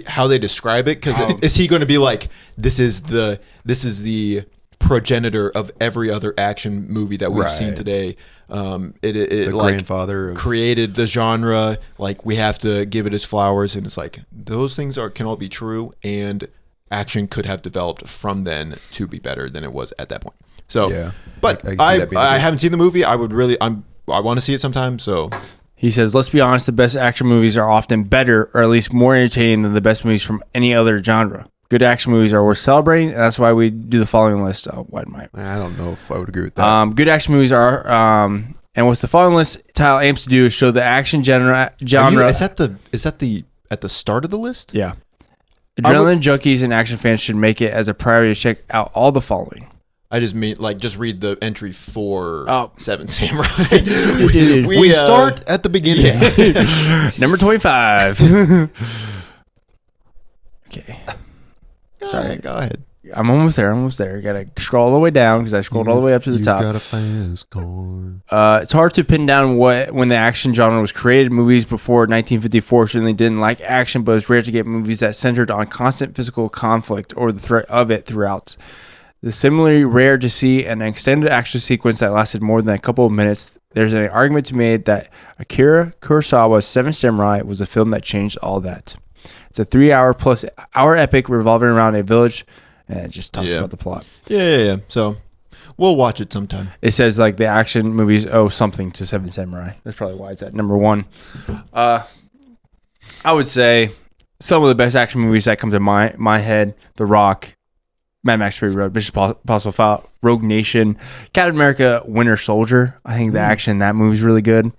how they describe it, because is he going to be like, this is the progenitor of every other action movie that we've seen Right. today. the It like grandfather of created the genre. Like, we have to give it its flowers, and it's like those things can all be true, and action could have developed from then to be better than it was at that point. So, Yeah. but I can see that being the I case. haven't seen the movie. I want to see it sometime. So He says, let's be honest, the best action movies are often better or at least more entertaining than the best movies from any other genre. Good action movies are worth celebrating, and that's why we do the following list. Oh, why am I? I don't know if I would agree with that. Good action movies are, and what's the following list Tile aims to do is show the action genre. is that at the start of the list? Yeah. Adrenaline junkies and action fans should make it as a priority to check out all the following. I just mean like just read the entry for Seven Samurai. We start at the beginning. Number 25. Okay. Sorry. Go ahead. I'm almost there. Gotta scroll all the way down because I scrolled all the way up to the top. You got a fast car. It's hard to pin down when the action genre was created. Movies before 1954 certainly didn't like action, but it's rare to get movies that centered on constant physical conflict or the threat of it throughout. It's similarly rare to see an extended action sequence that lasted more than a couple of minutes. There's an argument to be made that Akira Kurosawa's Seven Samurai was a film that changed all that. It's a 3-hour-plus-hour epic revolving around a village, and it just talks about the plot. Yeah. So we'll watch it sometime. It says like the action movies owe something to Seven Samurai. That's probably why it's at number 1. I would say some of the best action movies that come to my head: The Rock, Mad Max Fury Road, Mission Impossible Fallout, Rogue Nation, Captain America, Winter Soldier. I think the action in that movie is really good.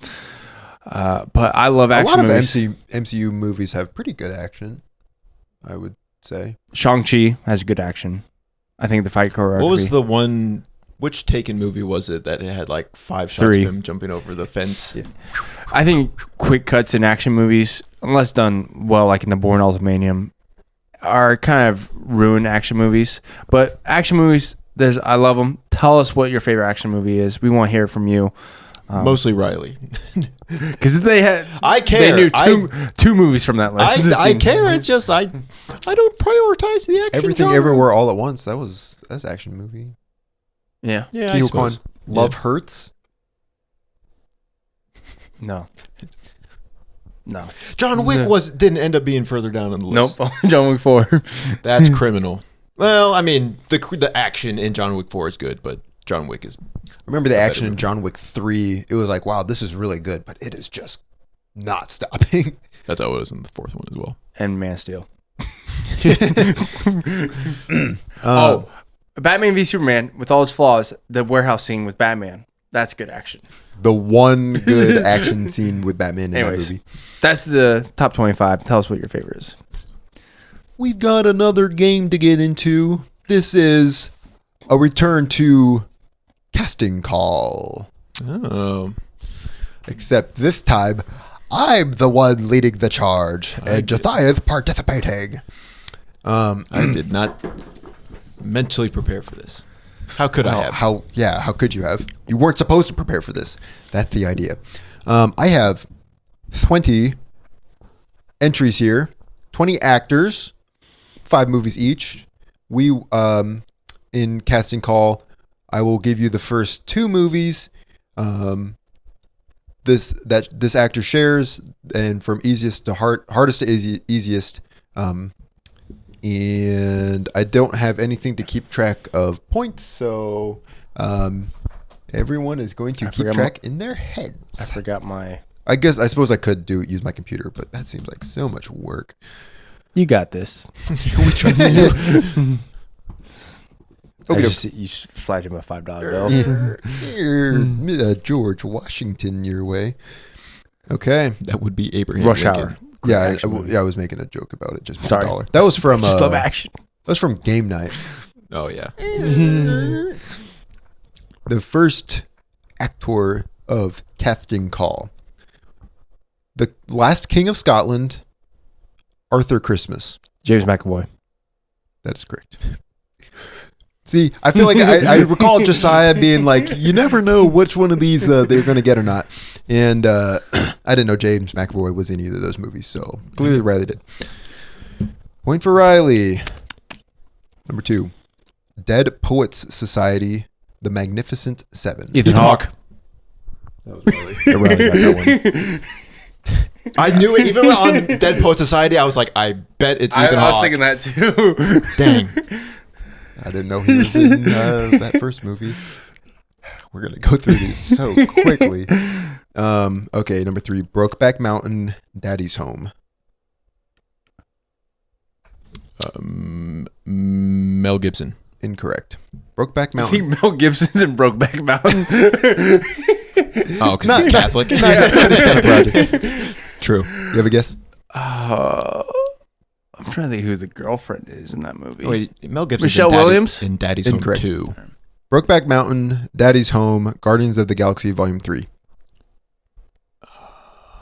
But I love action movies. A lot of MCU movies have pretty good action, I would say. Shang-Chi has good action. I think the fight choreography. What was the one? Which Taken movie was it that it had like 5 shots 3. of him jumping over the fence? Yeah. I think quick cuts in action movies, unless done well, like in the Bourne Ultimatum, are kind of ruin action movies. But action movies, I love them. Tell us what your favorite action movie is. We want to hear from you. Mostly Riley. Because they had, I care. They knew two movies from that list. I care. It's just I don't prioritize the action. Everything genre. Everywhere All at Once. That's action movie. Yeah. I suppose. Love Hurts. No. John Wick didn't end up being further down on the list. Nope. John Wick 4. That's criminal. Well, I mean, the action in John Wick 4 is good, but John Wick is. I remember the action in John Wick 3. It was like, wow, this is really good, but it is just not stopping. That's how it was in the 4th one as well. And Man of Steel. Batman v Superman, with all its flaws, the warehouse scene with Batman, that's good action. The one good action scene with Batman in that movie. That's the top 25. Tell us what your favorite is. We've got another game to get into. This is a return to Casting Call. Oh. Except this time, I'm the one leading the charge, and Josiah's participating. I did not mentally prepare for this. How could I have? How could you have? You weren't supposed to prepare for this. That's the idea. I have 20 entries here, 20 actors, 5 movies each. We, in Casting Call, I will give you the first 2 movies. This actor shares, and from easiest to hardest to easiest. And I don't have anything to keep track of points, so everyone is going to keep track in their heads. I forgot my... I suppose I could use my computer, but that seems like so much work. You got this. We trust you. Okay. You slide him a $5 bill. Here, George Washington your way. Okay. That would be Abraham Rush Lincoln. Hour. Yeah, I was making a joke about it. Just Sorry. $1. That was from. Just love action. That was from Game Night. Oh yeah. The first actor of Casting Call. The last King of Scotland, Arthur Christmas. James McAvoy. That is correct. See, I feel like I recall Josiah being like, you never know which one of these they're going to get or not. And I didn't know James McAvoy was in either of those movies, so clearly Riley did. Point for Riley. Number 2, Dead Poets Society, The Magnificent Seven. Ethan Hawke. That was Riley got that one. I knew it. Even on Dead Poet Society, I was like, I bet it's Ethan Hawke. I was thinking that too. Dang. I didn't know he was in that first movie. We're going to go through these so quickly. Okay, number 3, Brokeback Mountain, Daddy's Home. Mel Gibson. Incorrect. Brokeback I Mountain. think Mel Gibson's in Brokeback Mountain. Oh, because he's Catholic. Just kind of proud. True. You have a guess? I'm trying to think who the girlfriend is in that movie. Wait, Mel Gibson. Michelle Williams? in Daddy's Incorrect. Home 2. Brokeback Mountain, Daddy's Home, Guardians of the Galaxy Volume 3.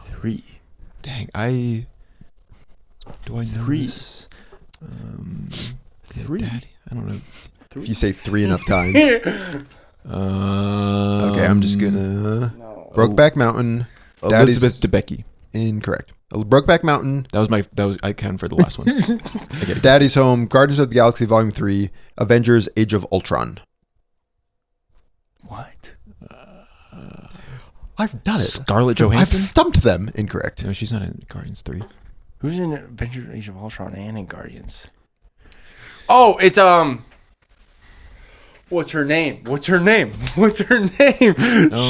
3. Dang, do I know 3. this? 3. Daddy? I don't know. If you say 3 enough times. Okay, I'm just gonna. No. Brokeback Mountain, Daddy's. Elizabeth Debicki. Incorrect. Brokeback Mountain, I counted for the last one. I get it. Daddy's Home, Guardians of the Galaxy Volume 3, Avengers: Age of Ultron. What? I've done it. Scarlett I've Johansson. stumped them. Incorrect. No, she's not in Guardians 3. Who's in Avengers: Age of Ultron and in Guardians? Oh, it's What's her name? Oh,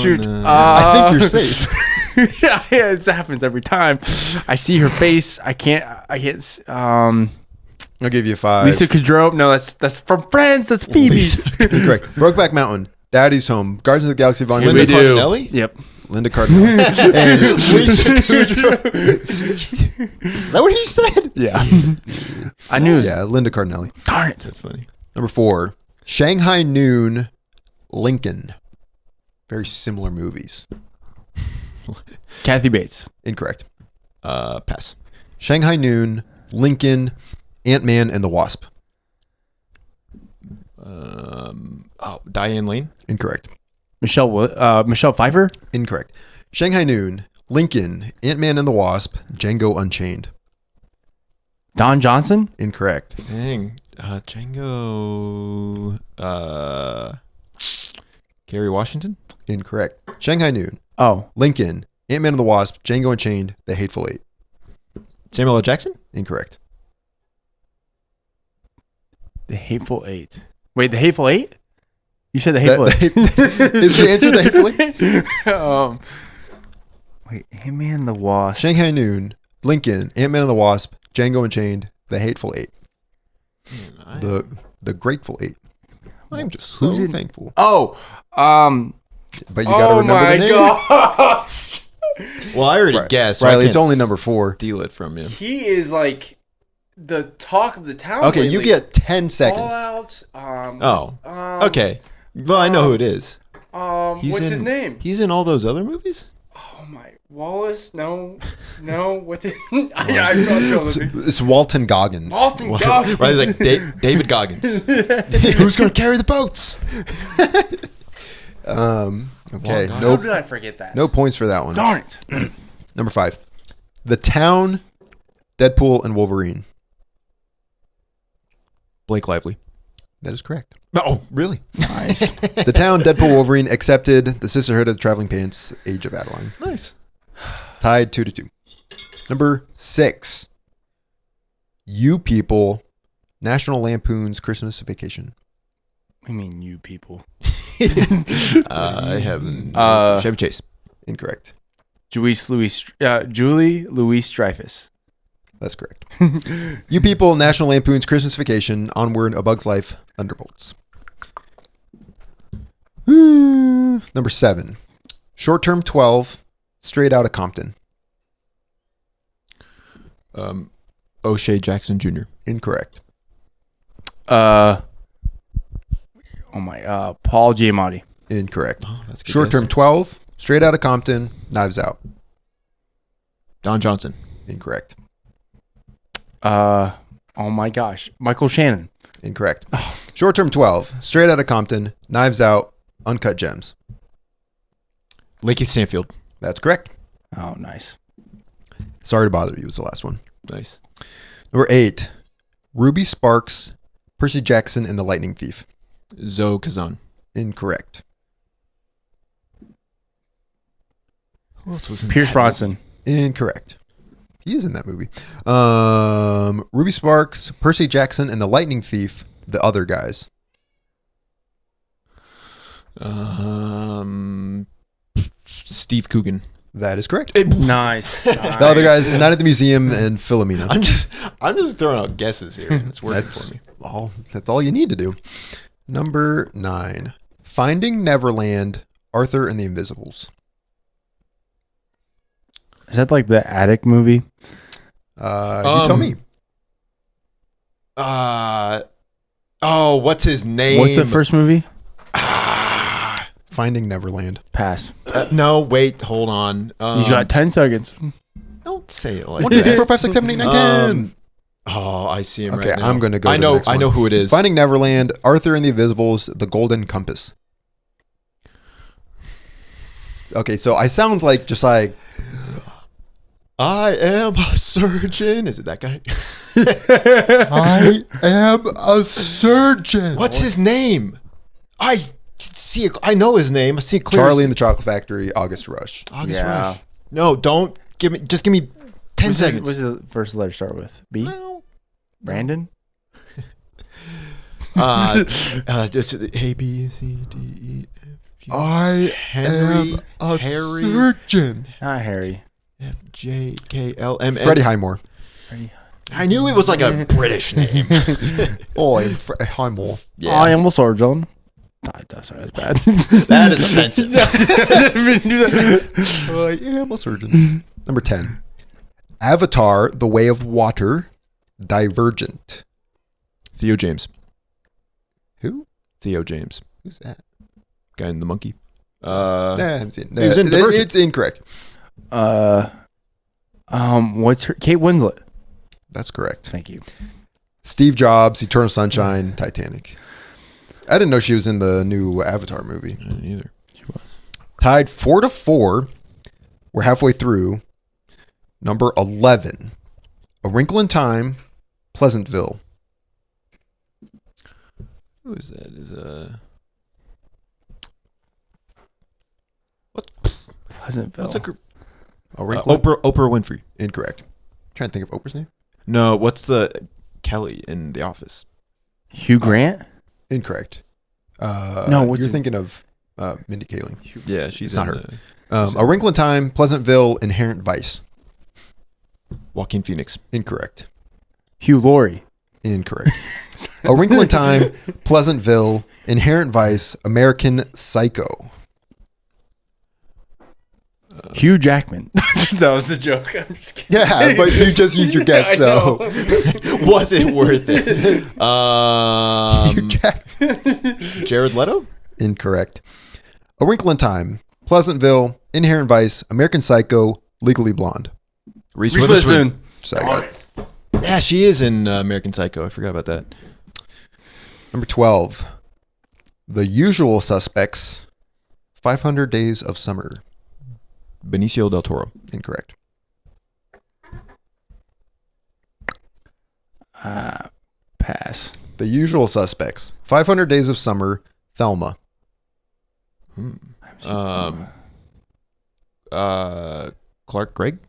Shoot. no. I think you're safe. Yeah, it happens every time. I see her face. I can't. I'll give you 5. Lisa Kudrow. No, that's from Friends. That's Phoebe. Incorrect. Brokeback Mountain, Daddy's Home, Guardians of the Galaxy Volume Linda 3. Cardinelli? Yep. Linda Cardinelli. And Lisa Kudrow. Is that what he said? Yeah. I knew. Yeah, Linda Cardinelli. Darn it. That's funny. Number 4, Shanghai Noon, Lincoln. Very similar movies. Kathy Bates. Incorrect. Pass. Shanghai Noon, Lincoln, Ant-Man and the Wasp. Diane Lane. Incorrect. Michelle Pfeiffer. Incorrect. Shanghai Noon, Lincoln, Ant-Man and the Wasp, Django Unchained. Don Johnson. Incorrect. Dang. Django. Gary Washington. Incorrect. Shanghai Noon, Oh, Lincoln, Ant-Man and the Wasp, Django Unchained, The Hateful Eight. Samuel L. Jackson. Incorrect. The Hateful Eight. Wait, The Hateful Eight? You said The Hateful Eight. Is the answer The Hateful Eight? Wait, Ant-Man and the Wasp. Shanghai Noon, Lincoln, Ant-Man and the Wasp, Django Unchained, The Hateful Eight. The Grateful Eight. I'm just so Who's in- thankful. Oh, But you got to remember the name. God. Well, I already guessed. so I Riley, it's can't only number 4. steal it from you. He is like the talk of the town. Okay, you lately. get 10 seconds. Fallout. Okay. Well, I know who it is. What's his name? He's in all those other movies. Oh my, Wallace? No. What's his? I'm not sure. It's Walton Goggins. Alton Goggins. Right, like David Goggins. Who's going to carry the boats? Okay, How no, did I forget that? no points for that one. Darn it. Number 5. The Town, Deadpool, and Wolverine. Blake Lively. That is correct. Oh, really? Nice. The Town, Deadpool, Wolverine accepted the Sisterhood of the Traveling Pants, Age of Adeline. Nice. Tied 2-2. Number 6. You People, National Lampoon's Christmas Vacation. I mean, you people. I have Chevy Chase. Incorrect. Julie Louis-Dreyfus. That's correct. You People, National Lampoon's Christmas Vacation, Onward, A Bug's Life, Thunderbolts. Number 7. Short Term 12, Straight Outta Compton. O'Shea Jackson Jr. Incorrect. Paul Giamatti. Incorrect. Oh, that's a good Short guess. Term 12, Straight Outta Compton, Knives Out. Don Johnson. Incorrect. Oh my gosh, Michael Shannon. Incorrect. Short Term 12, Straight Outta Compton, Knives Out, Uncut Gems. Lakeith Stanfield. That's correct. Oh, nice. Sorry to bother you was the last one. Nice. Number 8, Ruby Sparks, Percy Jackson, and the Lightning Thief. Zoe Kazan. Incorrect. Who else was in Pierce that Brosnan. Incorrect. He is in that movie. Ruby Sparks, Percy Jackson, and the Lightning Thief, the other guys. Steve Coogan. That is correct. Nice. The other guys, Night at the Museum and Philomena. I'm just throwing out guesses here. And it's working for me. That's all you need to do. Number 9, Finding Neverland, Arthur and the Invisibles. Is that like the Attic movie? You tell me. What's his name? What's the first movie? Finding Neverland. Pass. No, wait, hold on. You got 10 seconds. Don't say it like 1, 2, 3, that. 4, 5, 6, 7, 8, 9, 10. Oh, I see him Okay, right now. I'm gonna go. I to know. The next I one. know who it is. Finding Neverland, Arthur and the Invisibles, The Golden Compass. Okay, so I sounds like just like I am a surgeon. Is it that guy? I am a surgeon. What's his name? I see. I know his name. I see it clear. Charlie and the Chocolate Factory, August Rush. August Yeah. Rush. No, don't give me. Just give me 10 seconds. What's his first letter start with? B? No. Brandon? Just A B C D E F G I Henry am a Harry surgeon. Not Harry. F J K L M N. Freddie Highmore. I knew it was like a British name. Oh, I'm Highmore. Yeah, I am a surgeon. Sorry, that's bad. that is offensive. I am a surgeon. Number 10. Avatar, The Way of Water, Divergent. Theo James. Who? Theo James. Who's that? Guy in the monkey. Nah, I haven't seen it. he was in Divergent. It's incorrect. What's her? Kate Winslet. That's correct. Thank you. Steve Jobs, Eternal Sunshine, Titanic. I didn't know she was in the new Avatar movie. I didn't either. Tied 4-4. We're halfway through. Number 11. A Wrinkle in Time, Pleasantville. Who is that? Pleasantville. What's a group? A Wrinkle Oprah Winfrey. Incorrect. Trying to think of Oprah's name. No, what's the Kelly in The Office? Hugh Grant? Incorrect. No, what's you're his- thinking of Mindy Kaling. Yeah, she's It's not in her. A Wrinkle in Time, Pleasantville, Inherent Vice. Joaquin Phoenix. Incorrect. Hugh Laurie. Incorrect. A Wrinkle in Time, Pleasantville, Inherent Vice, American Psycho. Hugh Jackman. That was a joke. I'm just kidding. Yeah, but you just used your guess, I so. know. Was it worth it? Hugh Jackman. Jared Leto? Incorrect. A Wrinkle in Time, Pleasantville, Inherent Vice, American Psycho, Legally Blonde. Reese Reese Witherspoon. Witherspoon. So I got it. Yeah, she is in American Psycho. I forgot about that. Number 12. The Usual Suspects, 500 Days of Summer. Benicio del Toro. Incorrect. Pass. The Usual Suspects, 500 Days of Summer, Thelma. Clark Gregg?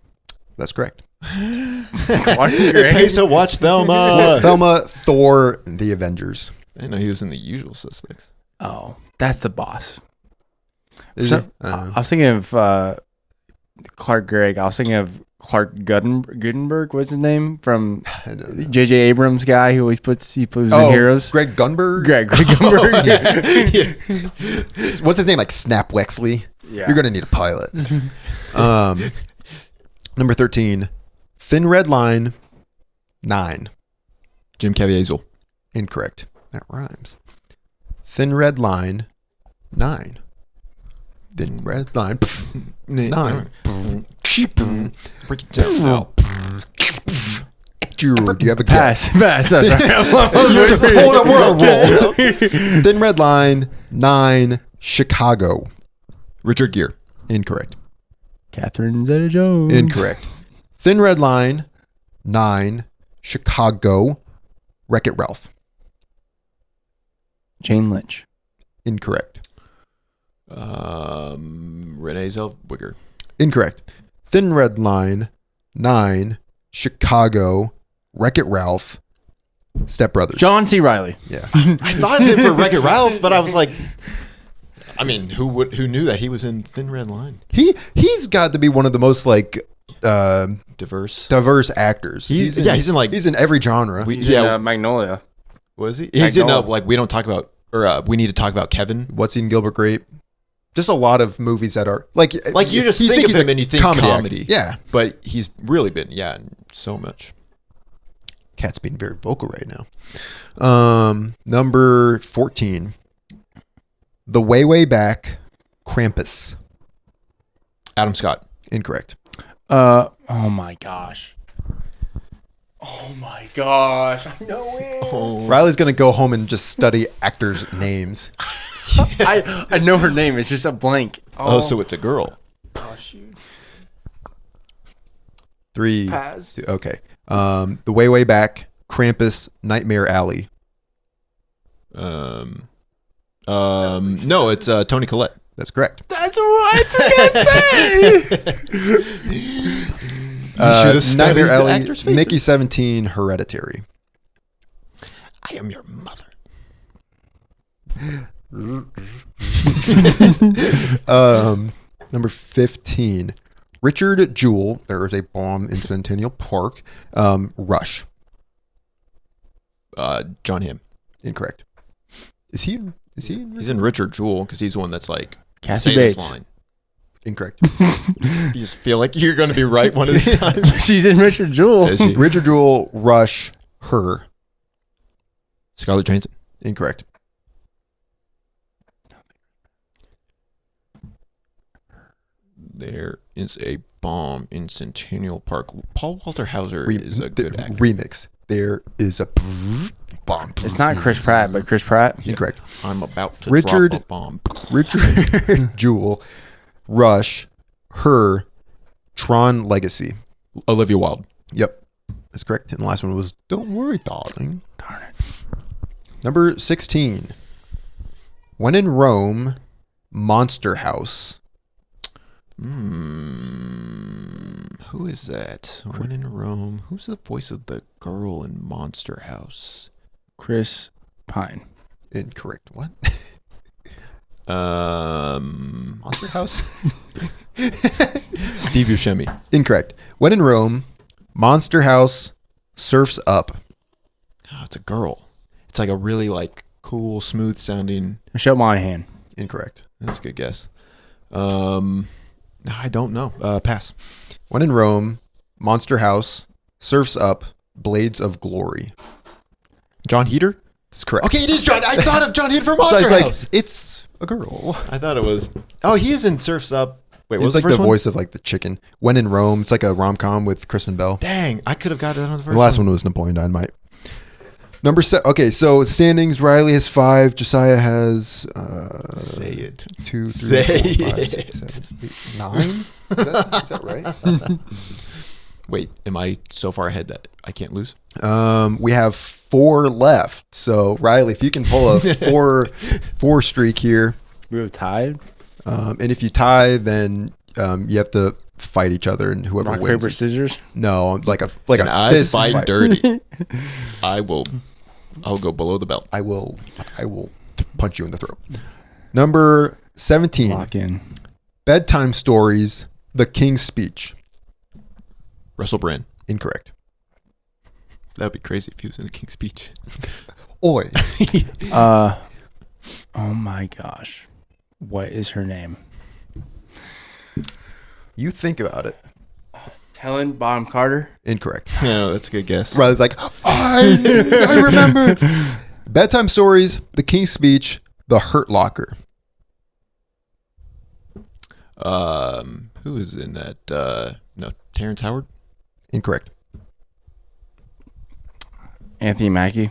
That's correct. Clark Gregg? Hey, so watch Thelma. Thelma, Thor, and the Avengers. I didn't know he was in The Usual Suspects. Oh, that's the boss. Is So- it? I don't know. I was thinking of Clark Gregg. I was thinking of Clark Gutenberg. What's his name? From I don't know. J.J. Abrams guy who always plays in Heroes. Greg Gunberg? Greg Gutenberg. What's his name? Like Snap Wexley? Yeah. You're going to need a pilot. Number 13. Thin Red Line, 9. Jim Caviezel. Incorrect. That rhymes. Thin Red Line, 9. Thin Red Line, 9. Break it down. Do you have a guess? Pass. That's right. Hold on, we're on a roll. Thin Red Line, 9. Chicago. Richard Gere. Incorrect. Catherine Zeta-Jones. Incorrect. Thin Red Line, 9. Chicago. Wreck-It Ralph. Jane Lynch. Incorrect. Renee Zellweger. Incorrect. Thin Red Line, 9. Chicago. Wreck-It Ralph. Step Brothers. John C. Reilly. Yeah. I thought of him for Wreck-It Ralph, but I was like, I mean, who knew that he was in Thin Red Line? He's got to be one of the most like Diverse. actors. He's in every genre. He's in Magnolia. Was he? He's in Magnolia. We don't talk about, or we need to talk about Kevin. What's Eating Gilbert Grape? Just a lot of movies that are like You just think of he's him a and you think comedy. actor. Yeah. But he's really been, in so much. Cat's being very vocal right now. Number 14. The Way Back, Krampus. Adam Scott. Incorrect. Oh my gosh. Oh my gosh. I know it. Oh. Riley's going to go home and just study actors' names. I know her name. It's just a blank. Oh, so it's a girl. Oh, shoot. 3, Pass. 2, okay. The Way Back, Krampus, Nightmare Alley. No, it's Toni Collette. That's correct. That's what I think I say. should've studied Nightmare the Alley, actors' faces. Mickey 17, Hereditary. I am your mother. Number 15. Richard Jewell. There is a bomb in Centennial Park. Rush. John Hamm. Incorrect. Is he in He's in Richard Jewell because he's the one that's like Kathy say this Bates. line. Incorrect. You just feel like you're going to be right one of these times. She's in Richard Jewell. Is she? Richard Jewell, Rush, Her. Scarlett Johansson. Incorrect. There is a bomb in Centennial Park. Paul Walter Hauser is a The good actor. remix. There is a bomb. It's not Chris Pratt, but Chris Pratt. Incorrect. I'm about to Richard- drop a bomb. Richard Jewell, Rush, Her, Tron Legacy. Olivia Wilde. Yep. That's correct. And the last one was Don't Worry, Darling. Darn it. Number 16. When in Rome, Monster House. Who is that? When in Rome. Who's the voice of the girl in Monster House? Chris Pine. Incorrect. What? Monster House? Steve Buscemi. Incorrect. When in Rome, Monster House, Surf's Up. Oh, it's a girl. It's like a really like cool, smooth sounding. Michelle Monaghan. Incorrect. That's a good guess. I don't know. Pass. When in Rome, Monster House, Surf's Up, Blades of Glory. John Heater? That's correct. Okay, it is John. I thought of John Heater from So Monster I was House. like, it's a girl. I thought it was. Oh, he is in Surf's Up. Wait, what was It's like the the first one? voice of like the chicken. When in Rome, it's like a rom-com with Kristen Bell. Dang, I could have got it on the first The last one was Napoleon Dynamite. Number 7. Okay, so standings. Riley has 5. Josiah has Say it. 2, 3, Say 4, 5, it. 6, 7, 8, 9. Is that right? Wait, am I so far ahead that I can't lose? We have 4 left. So Riley, if you can pull a 4 streak here, We were tied. and if you tie, then you have to fight each other, and whoever Rock, wins. paper, scissors. No, like a And I fist fight fight. dirty. I'll go below the belt. I will punch you in the throat. Number 17. Lock in. Bedtime Stories, The King's Speech. Russell Brand. Incorrect. That'd be crazy if he was in the King's Speech. Oi. Oh my gosh. What is her name? You think about it. Helen Bonham Carter. Incorrect. No, that's a good guess. Riley's like, I remember. Bedtime Stories, The King's Speech, The Hurt Locker. Who is in that? No, Terrence Howard. Incorrect. Anthony Mackie.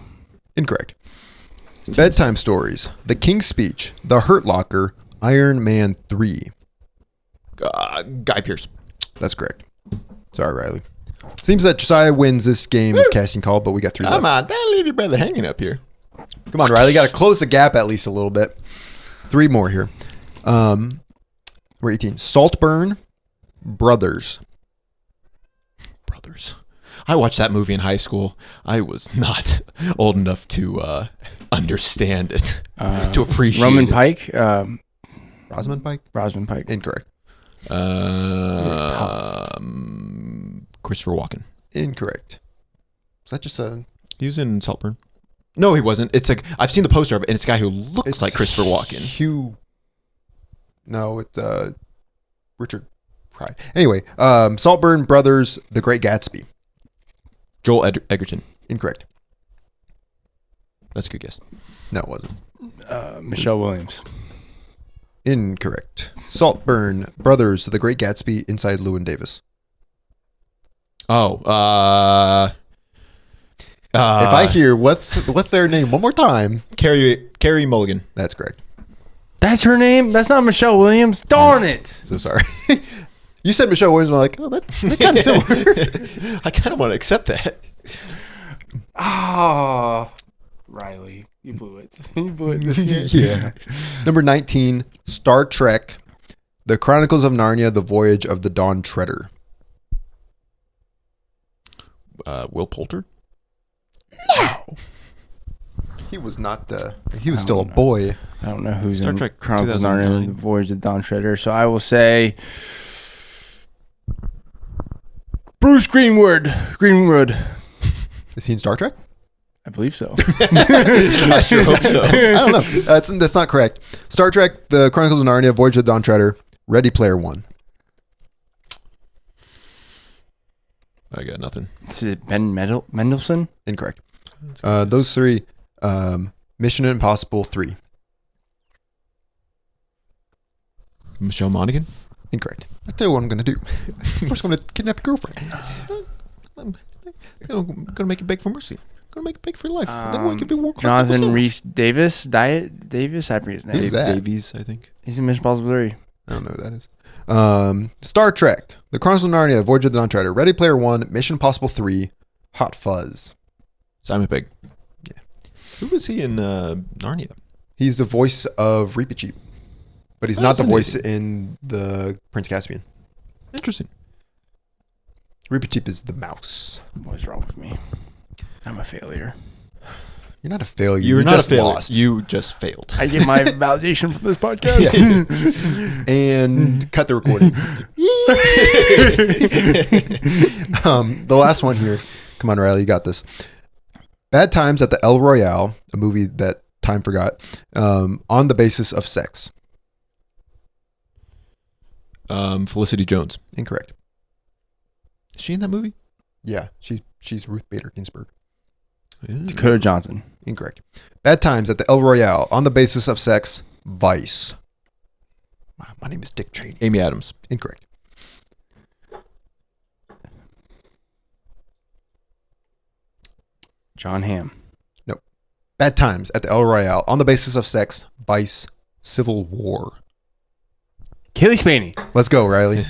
Incorrect. Bedtime Stories, The King's Speech, The Hurt Locker, Iron Man 3. Guy Pearce. That's correct. Sorry, Riley. Seems that Josiah wins this game of casting call, but we got 3 Come left. on, don't leave your brother hanging up here. Come on, Riley. Got to close the gap at least a little bit. 3 more here. We're 18. Saltburn Brothers. Brothers. I watched that movie in high school. I was not old enough to understand it, to appreciate Roman it. Pike. Rosamund Pike? Rosamund Pike. Incorrect. Christopher Walken. Incorrect. Is that just a... He was in Saltburn. No, he wasn't. It's like I've seen the poster of it, and it's a guy who looks It's like Christopher Walken. Hugh... No, it's Richard Pryor. Anyway, Saltburn Brothers, The Great Gatsby. Joel Egerton. Incorrect. That's a good guess. No, it wasn't. Michelle Williams. Incorrect. Saltburn Brothers, The Great Gatsby, Inside Llewyn Davis. Oh, If I hear what's their name one more time, Carrie Mulligan. that's correct. That's her name? That's not Michelle Williams? Darn it. So sorry. You said Michelle Williams, and I'm like, oh, they're kind of similar. I kind of want to accept that. Oh, Riley, you blew it. You blew it this year. Yeah. Number 19, Star Trek, The Chronicles of Narnia, The Voyage of the Dawn Treader. Will Poulter? He was not he was still a boy. I don't know who's Star in Trek Chronicles of Narnia 2009. and The Voyage of Dawn Treader, so I will say Bruce Greenwood. Is he in Star Trek? I believe so. I sure hope so. I don't know. That's not correct. Star Trek, The Chronicles of Narnia, Voyage of the Dawn Treader, Ready Player One. I got nothing. Is it Ben Mendelsohn? Incorrect. Those three, Mission Impossible 3. Michelle Monaghan? Incorrect. I tell you what I'm going to do. First, I'm going to kidnap your girlfriend. I'm going to make it beg for mercy. I'm going to make it beg for life. Then we can be Jonathan Rhys Davis? Davis? I forget his name. Who's that? Davies, I think. He's in Mission Impossible 3. I don't know who that is. Star Trek, The Chronicles of Narnia, Voyage of the Dawn Treader, Ready Player One, Mission Impossible 3, Hot Fuzz. Simon Pegg. Yeah. Who was he in Narnia? He's the voice of Reepicheep, but he's not the voice in the Prince Caspian. Interesting. Reepicheep is the mouse. What's wrong with me? I'm a failure. You're not a failure. You're not just a failure. lost. You just failed. I get my validation from this podcast. And cut the recording. The last one here. Come on, Riley, you got this. Bad Times at the El Royale, a movie that time forgot, on the basis of sex. Felicity Jones. Incorrect. Is she in that movie? Yeah, she's Ruth Bader Ginsburg. Dakota Johnson. Incorrect. Bad Times at the El Royale, on the basis of sex, Vice. My name is Dick Cheney. Amy Adams. Incorrect. John Hamm. Nope. Bad Times at the El Royale, on the basis of sex, Vice, Civil War. Kaylee Spaney. Let's go, Riley.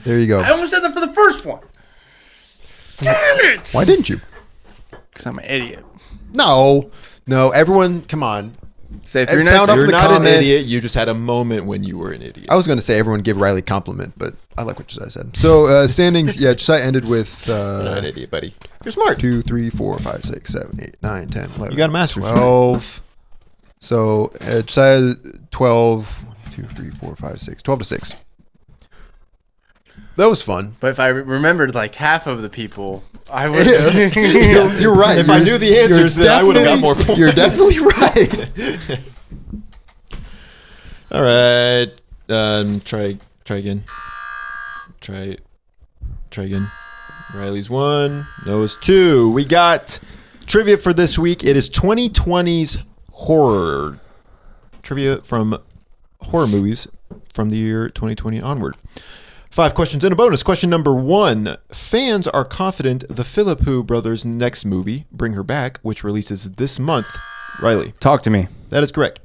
There you go. I almost said that for the first one. Damn it! Why didn't you? Because I'm an idiot. No, everyone, come on. Say And three sound nights. off You're the not comment. an idiot. You just had a moment when you were an idiot. I was going to say everyone give Riley a compliment, but I like what Josiah said. So standings, yeah, Josiah ended with You're not an idiot, buddy. You're smart. 2, 3, 4, 5, 6, 7, 8, 9, 10, 11. You got a master's. 12. So Josiah 12. 1, 2, 3, 4, 5, 6. 12 to 6. That was fun. But if I remembered like half of the people, I would. You're right. If I knew the answers, then I would have got more points. You're definitely right. All right. Try again. Try again. Riley's 1. Noah's 2. We got trivia for this week. It is 2020's horror trivia from horror movies from the year 2020 onward. 5 questions and a bonus. Question number 1. Fans are confident the Philippou brothers' next movie, Bring Her Back, which releases this month. Riley. Talk to me. That is correct.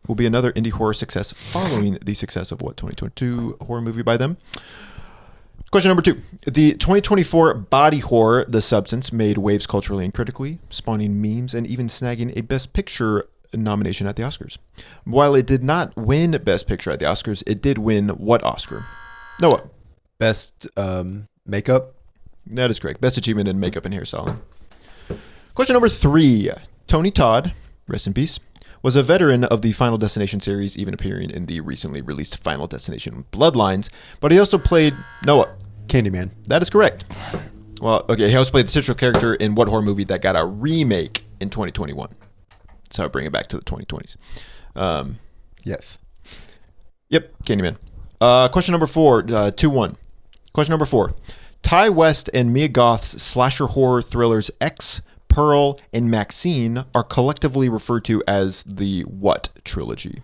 Will be another indie horror success following the success of 2022 horror movie by them. Question number 2. The 2024 body horror, The Substance, made waves culturally and critically, spawning memes and even snagging a Best Picture nomination at the Oscars. While it did not win Best Picture at the Oscars, it did win what Oscar? Noah. Best makeup. That is correct. Best achievement in makeup and hairstyling. Question number 3. Tony Todd, rest in peace, was a veteran of the Final Destination series, even appearing in the recently released Final Destination Bloodlines, but he also played Noah. Candyman. That is correct. Well, okay, he also played the central character in what horror movie that got a remake in 2021? So I bring it back to the 2020s. Yes. Yep, Candyman. Question number 4, 2-1. Question number 4. Ty West and Mia Goth's slasher horror thrillers X, Pearl, and Maxine are collectively referred to as the what trilogy?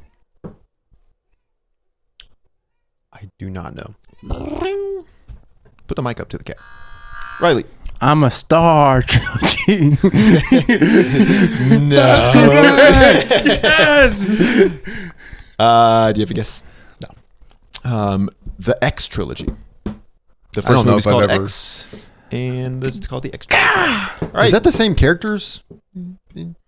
I do not know. Put the mic up to the cat. Riley. I'm a Star trilogy. No. Yes. Do you have a guess? No. The X trilogy. The I don't first know movie's if I've called ever- X, and this is called the X trilogy. All right. Is that the same characters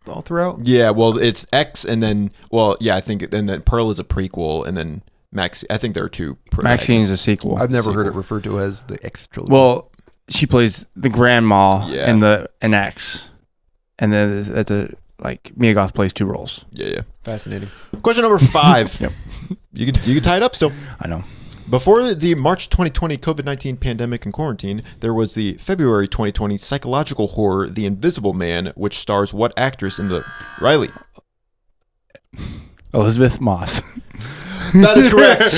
all throughout? Yeah, well, it's X, and then, I think, and then Pearl is a prequel, and then Max. I think there are two. Maxine's a sequel. I've never heard it Sequel. referred to as the X trilogy. Well, she plays the grandma Yeah. in an X, and then that's Mia Goth plays 2 roles. Yeah. fascinating. Question number 5. Yep. You can tie it up still. I know. Before the March 2020 COVID-19 pandemic and quarantine, there was the February 2020 psychological horror The Invisible Man, which stars what actress in the... Riley. Elizabeth Moss. That is correct.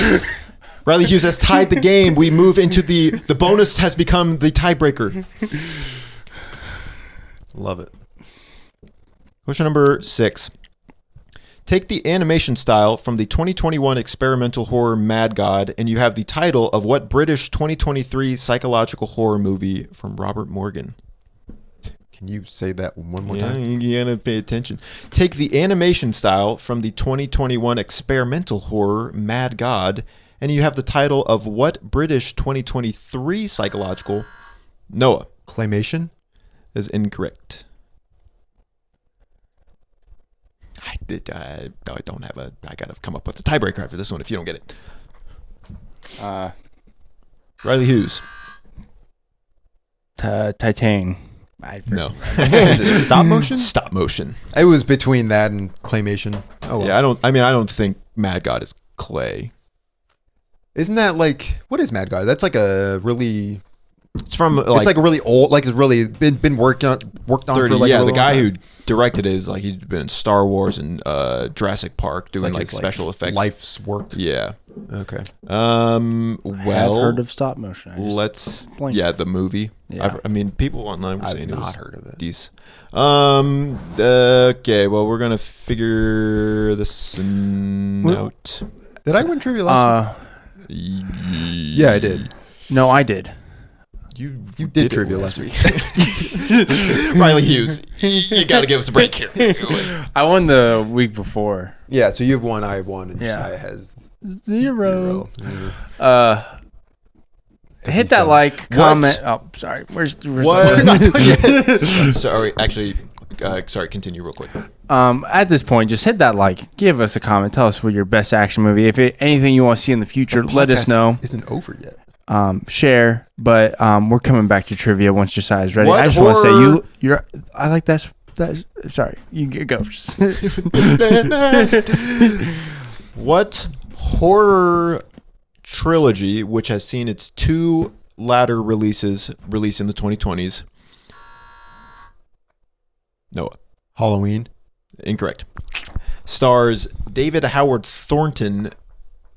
Riley Hughes has tied the game. We move into the bonus has become the tiebreaker. Love it. Question number 6. Take the animation style from the 2021 experimental horror Mad God, and you have the title of what British 2023 psychological horror movie from Robert Morgan? Can you say that one more Yeah, time? you gotta pay attention. Take the animation style from the 2021 experimental horror Mad God, and you have the title of what British 2023 psychological... Noah Claymation? is incorrect. I don't have a... I gotta come up with a tiebreaker after this one if you don't get it. Riley Hughes. Titan. No. Is it stop motion? Stop motion. It was between that and claymation. Oh, well. Yeah, I don't think Mad God is clay. Isn't that like, what is Mad God? That's like a really, It's from it's like a really old, like it's really been worked on 30. for like Yeah, a the really guy long who time. directed it is he'd been in Star Wars and Jurassic Park It's doing his, special effects. life's work. Yeah. Okay. I've Well, heard of stop motion. let's. blanked. Yeah, the movie. Yeah. I mean, people online were I've saying it not was heard of it. decent. Okay. Well, we're gonna figure this out. Did I win trivia last week? Yeah, I did. No, I did. You did it trivia last week. Riley Hughes, you got to give us a break here. I won the week before. Yeah, so you've won, I have won, and Yeah. Josiah has 0. 0. Hit he's that done. like, comment. Oh, sorry. Where's What? Sorry, actually, sorry. Continue real quick. At this point, just hit that like. Give us a comment. Tell us what your best action movie. If anything you want to see in the future, let us Podcast know. Isn't over yet. Share. But we're coming back to trivia once Josiah's ready. What I just want to say horror- you're. I like that. Sorry, you go. What horror trilogy, which has seen its 2 latter release in the 2020s? Noah. Halloween. Incorrect. Stars David Howard Thornton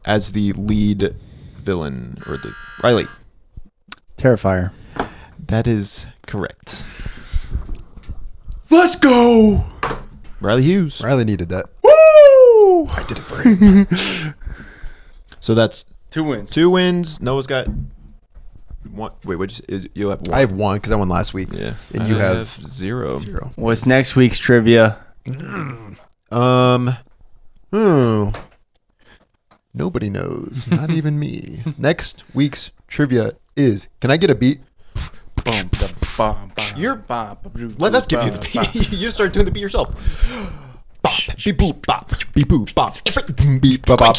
as the lead villain, or the Riley. Terrifier. That is correct. Let's go. Riley Hughes. Riley needed that. Woo! I did it for him. So that's 2 wins. 2 wins. Noah's got one. Wait, you have 1. I have 1 because I won last week. Yeah. And you I have 0. 0. What's next week's trivia? Nobody knows. Not even me. Next week's trivia is, can I get a beat? Let us give you the beat. You start doing the beat yourself. Bop, beep, boop, bop, beep, boop, bop, Beep, bop, bop.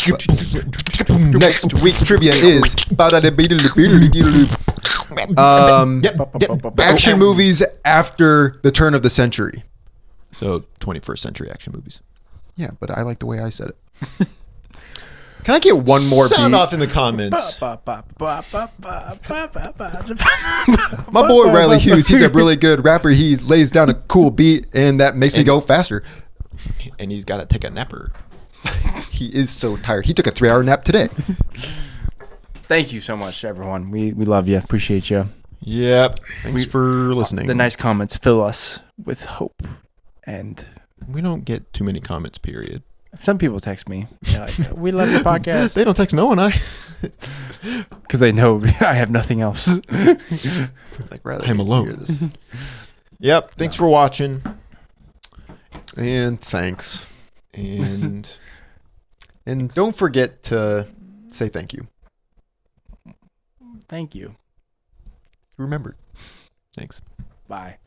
Next week's trivia is action movies after the turn of the century. So 21st century action movies. Yeah, but I like the way I said it. Can I get one more Sound beat? off in the comments. My boy Riley Hughes, he's a really good rapper. He lays down a cool beat, and that makes me go faster. And he's got to take a napper. He is so tired. He took a 3-hour nap today. Thank you so much, everyone. We love you. Appreciate you. Yep. Thanks for listening. The nice comments fill us with hope. And We don't get too many comments, period. some people text me. They're like, we love your podcast. They don't text no one. Because they know I have nothing else. Like, rather I'm get to alone. hear this. Yep. Thanks for watching. And thanks. And And don't forget to say thank you. Thank you. Remember. thanks. Bye.